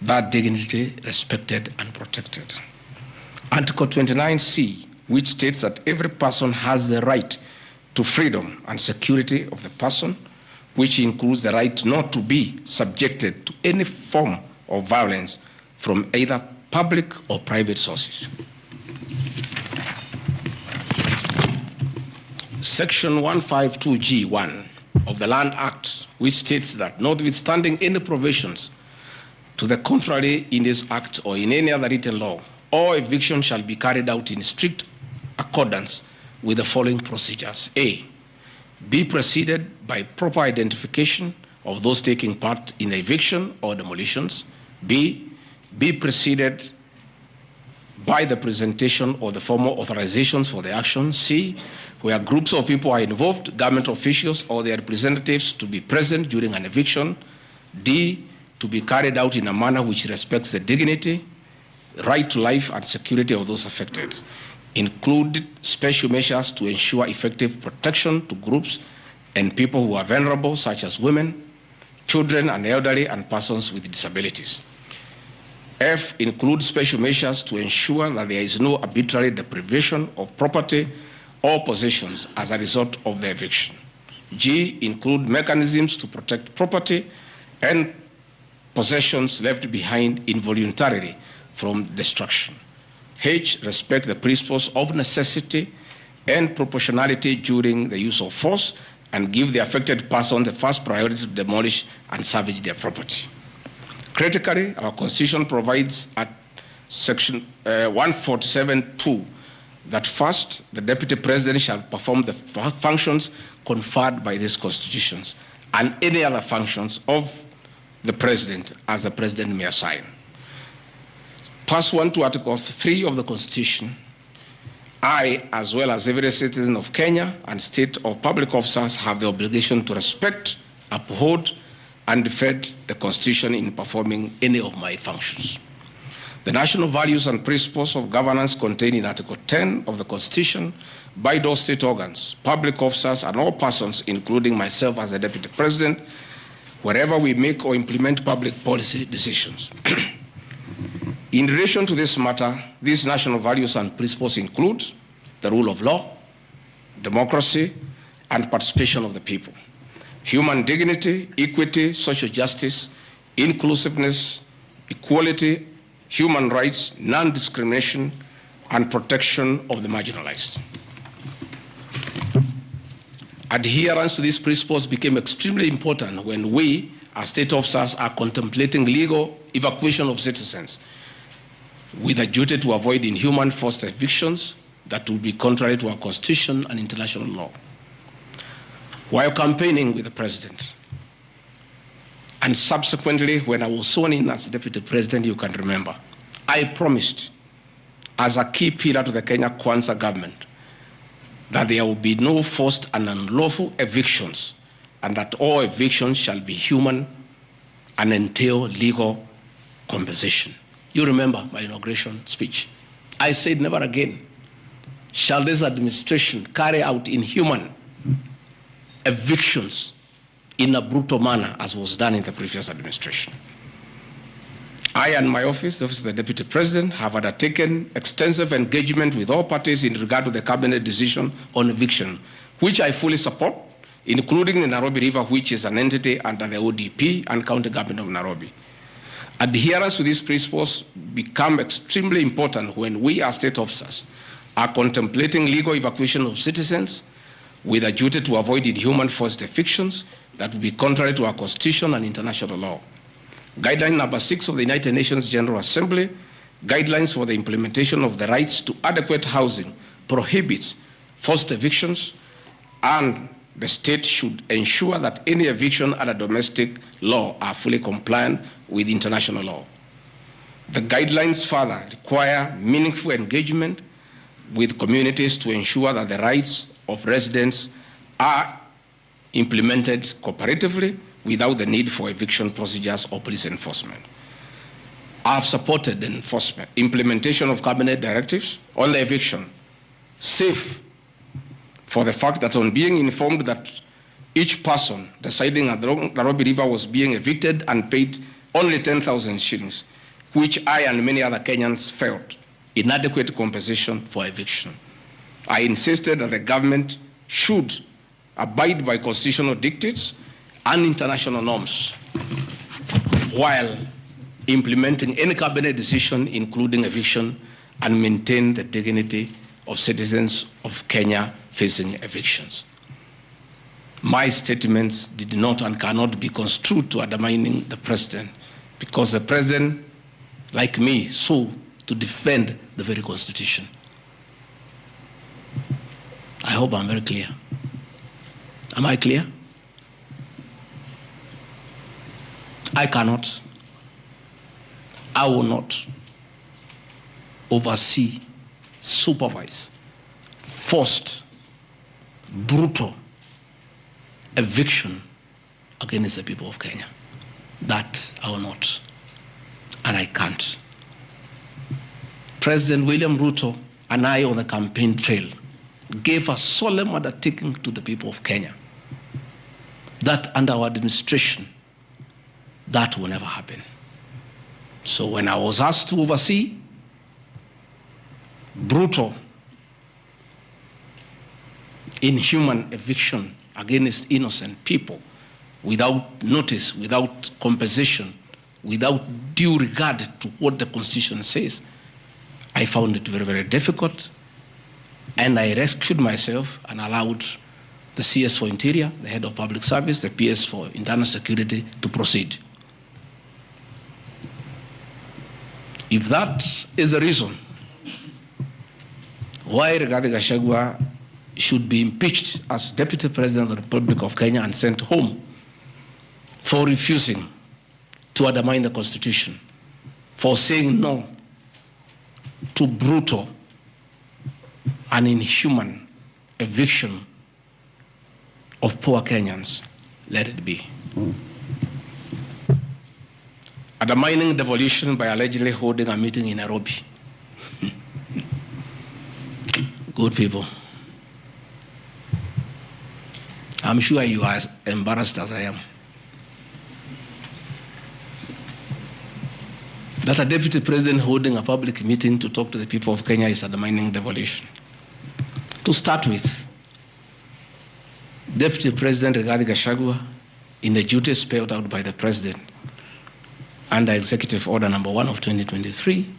that dignity respected and protected. Article 29C, which states that every person has the right to freedom and security of the person, which includes the right not to be subjected to any form of violence from either public or private sources. Section 152G1 of the Land Act, which states that notwithstanding any provisions to the contrary in this act or in any other written law, all eviction shall be carried out in strict accordance with the following procedures. A, be preceded by proper identification of those taking part in the eviction or demolitions. B, be preceded by the presentation of the formal authorizations for the action. C, where groups of people are involved, government officials or their representatives to be present during an eviction. D, to be carried out in a manner which respects the dignity, right to life and security of those affected. Include special measures to ensure effective protection to groups and people who are vulnerable, such as women, children and elderly and persons with disabilities. F, include special measures to ensure that there is no arbitrary deprivation of property or possessions as a result of the eviction. G, include mechanisms to protect property and possessions left behind involuntarily from destruction. H, respect the principles of necessity and proportionality during the use of force and give the affected person the first priority to demolish and salvage their property. Critically, our Constitution provides at Section 147(2) that first, the Deputy President shall perform the functions conferred by these constitutions and any other functions of the President as the President may assign. Pursuant to Article 3 of the Constitution, I, as well as every citizen of Kenya and state of public officers, have the obligation to respect, uphold, and defend the Constitution in performing any of my functions. The national values and principles of governance contained in Article 10 of the Constitution by those state organs, public officers, and all persons, including myself as the Deputy President, wherever we make or implement public policy decisions. In relation to this matter, these national values and principles include the rule of law, democracy, and participation of the people, human dignity, equity, social justice, inclusiveness, equality, human rights, non-discrimination, and protection of the marginalized. Adherence to these principles became extremely important when we, as state officers, are contemplating legal evacuation of citizens with a duty to avoid inhuman forced evictions that would be contrary to our Constitution and international law. While campaigning with the President, and subsequently when I was sworn in as Deputy President, you can remember, I promised as a key pillar to the Kenya Kwanza government that there will be no forced and unlawful evictions, and that all evictions shall be human and entail legal compensation. You remember my inauguration speech. I said never again shall this administration carry out inhuman evictions in a brutal manner as was done in the previous administration. I and my office, the Office of the Deputy President, have undertaken extensive engagement with all parties in regard to the cabinet decision on eviction, which I fully support, including the Nairobi River, which is an entity under the ODP and County Government of Nairobi. Adherence to these principles become extremely important when we as state officers are contemplating legal evacuation of citizens with a duty to avoid inhuman forced evictions that would be contrary to our Constitution and international law. Guideline number 6 of the United Nations General Assembly, guidelines for the implementation of the rights to adequate housing, prohibits forced evictions, and the state should ensure that any eviction under domestic law are fully compliant with international law. The guidelines further require meaningful engagement with communities to ensure that the rights of residents are implemented cooperatively without the need for eviction procedures or police enforcement. I have supported the implementation of cabinet directives on the eviction, safe for the fact that on being informed that each person residing at the Nairobi River was being evicted and paid only 10,000 shillings, which I and many other Kenyans felt inadequate compensation for eviction. I insisted that the government should abide by constitutional dictates and international norms while implementing any cabinet decision, including eviction, and maintain the dignity of citizens of Kenya facing evictions. My statements did not and cannot be construed to undermining the president, because the president, like me, sought to defend the very Constitution. I hope I'm very clear. Am I clear? I cannot, I will not oversee, supervise, forced, brutal eviction against the people of Kenya. That I will not, and I can't. President William Ruto and I on the campaign trail gave a solemn undertaking to the people of Kenya that under our administration, that will never happen. So when I was asked to oversee brutal, inhuman eviction against innocent people without notice, without compensation, without due regard to what the Constitution says, I found it very, very difficult, and I rescued myself and allowed the CS for Interior, the Head of Public Service, the PS for Internal Security to proceed. If that is the reason why Rigathi Gachagua should be impeached as Deputy President of the Republic of Kenya and sent home for refusing to undermine the Constitution, for saying no to brutal an inhuman eviction of poor Kenyans, let it be. Undermining devolution by allegedly holding a meeting in Nairobi. Good people. I'm sure you are as embarrassed as I am. That a deputy president holding a public meeting to talk to the people of Kenya is undermining devolution. To start with, Deputy President Rigathi Gachagua, in the duties spelled out by the President under Executive Order number 1 of 2023,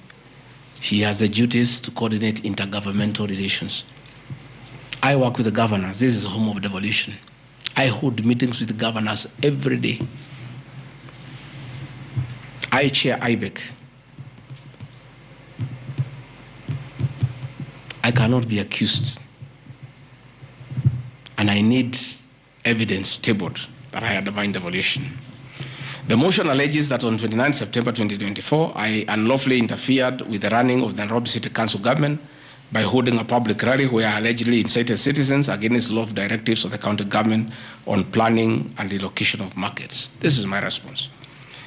he has the duties to coordinate intergovernmental relations. I work with the governors. This is the home of devolution. I hold meetings with the governors every day. I chair IBEC. I cannot be accused. And I need evidence tabled that I undermined devolution. The motion alleges that on 29 September 2024, I unlawfully interfered with the running of the Nairobi City Council government by holding a public rally where I allegedly incited citizens against law directives of the county government on planning and relocation of markets. This is my response.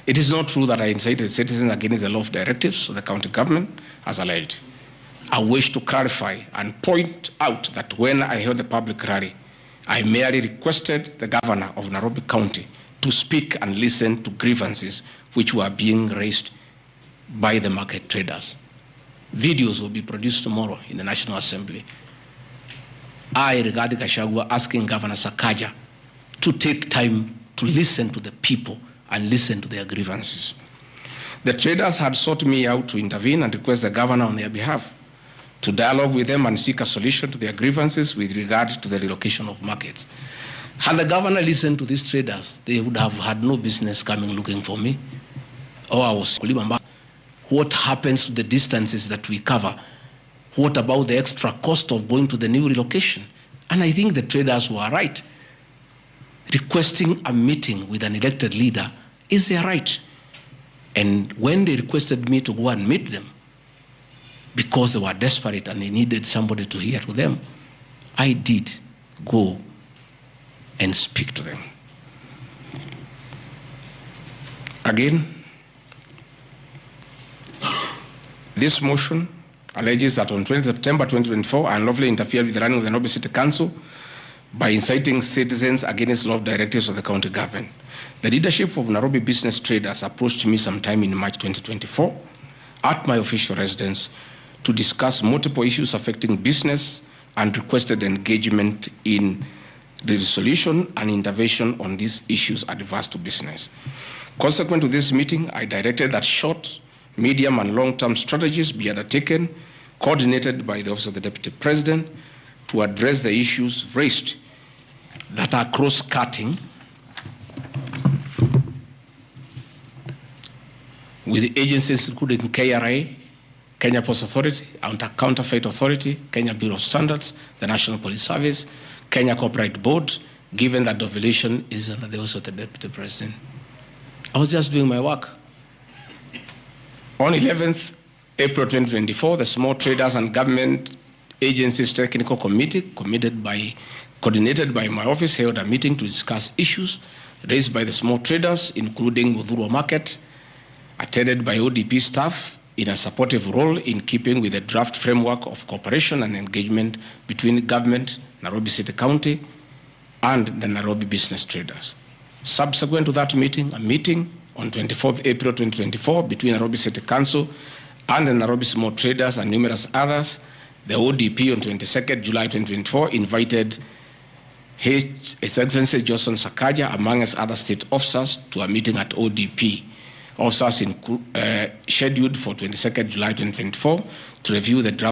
It is not true that I incited citizens against the law directives of the county government, as alleged. I wish to clarify and point out that when I held the public rally, I merely requested the governor of Nairobi County to speak and listen to grievances which were being raised by the market traders. Videos will be produced tomorrow in the National Assembly. I, Rigathi Gachagua, asking Governor Sakaja to take time to listen to the people and listen to their grievances. The traders had sought me out to intervene and request the governor on their behalf to dialogue with them and seek a solution to their grievances with regard to the relocation of markets. Had the governor listened to these traders, they would have had no business coming looking for me. Or I was what happens to the distances that we cover? What about the extra cost of going to the new relocation? And I think the traders were right. Requesting a meeting with an elected leader is their right. And when they requested me to go and meet them, because they were desperate and they needed somebody to hear to them, I did go and speak to them. Again, this motion alleges that on 20 September 2024, I unlawfully interfered with the running of the Nairobi City Council by inciting citizens against law directives of the county government. The leadership of Nairobi business traders approached me sometime in March 2024 at my official residence to discuss multiple issues affecting business and requested engagement in the resolution and intervention on these issues adverse to business. Consequent to this meeting, I directed that short, medium, and long-term strategies be undertaken, coordinated by the Office of the Deputy President, to address the issues raised that are cross-cutting with agencies including KRA, Kenya Post Authority, Counterfeit Authority, Kenya Bureau of Standards, the National Police Service, Kenya Copyright Board, given that devolution is under the Office of the Deputy President. I was just doing my work. On 11th April 2024, the Small Traders and Government Agencies Technical Committee, coordinated by my office, held a meeting to discuss issues raised by the small traders, including Mudhurwa Market, attended by ODP staff in a supportive role in keeping with the draft framework of cooperation and engagement between government, Nairobi City County, and the Nairobi business traders. Subsequent to that meeting, a meeting on 24th April 2024 between Nairobi City Council and the Nairobi small traders and numerous others, the ODP on 22nd July 2024 invited His Excellency Johnson Sakaja, among other state officers, to a meeting at ODP. Officers scheduled for 22nd July 2024 to review the draft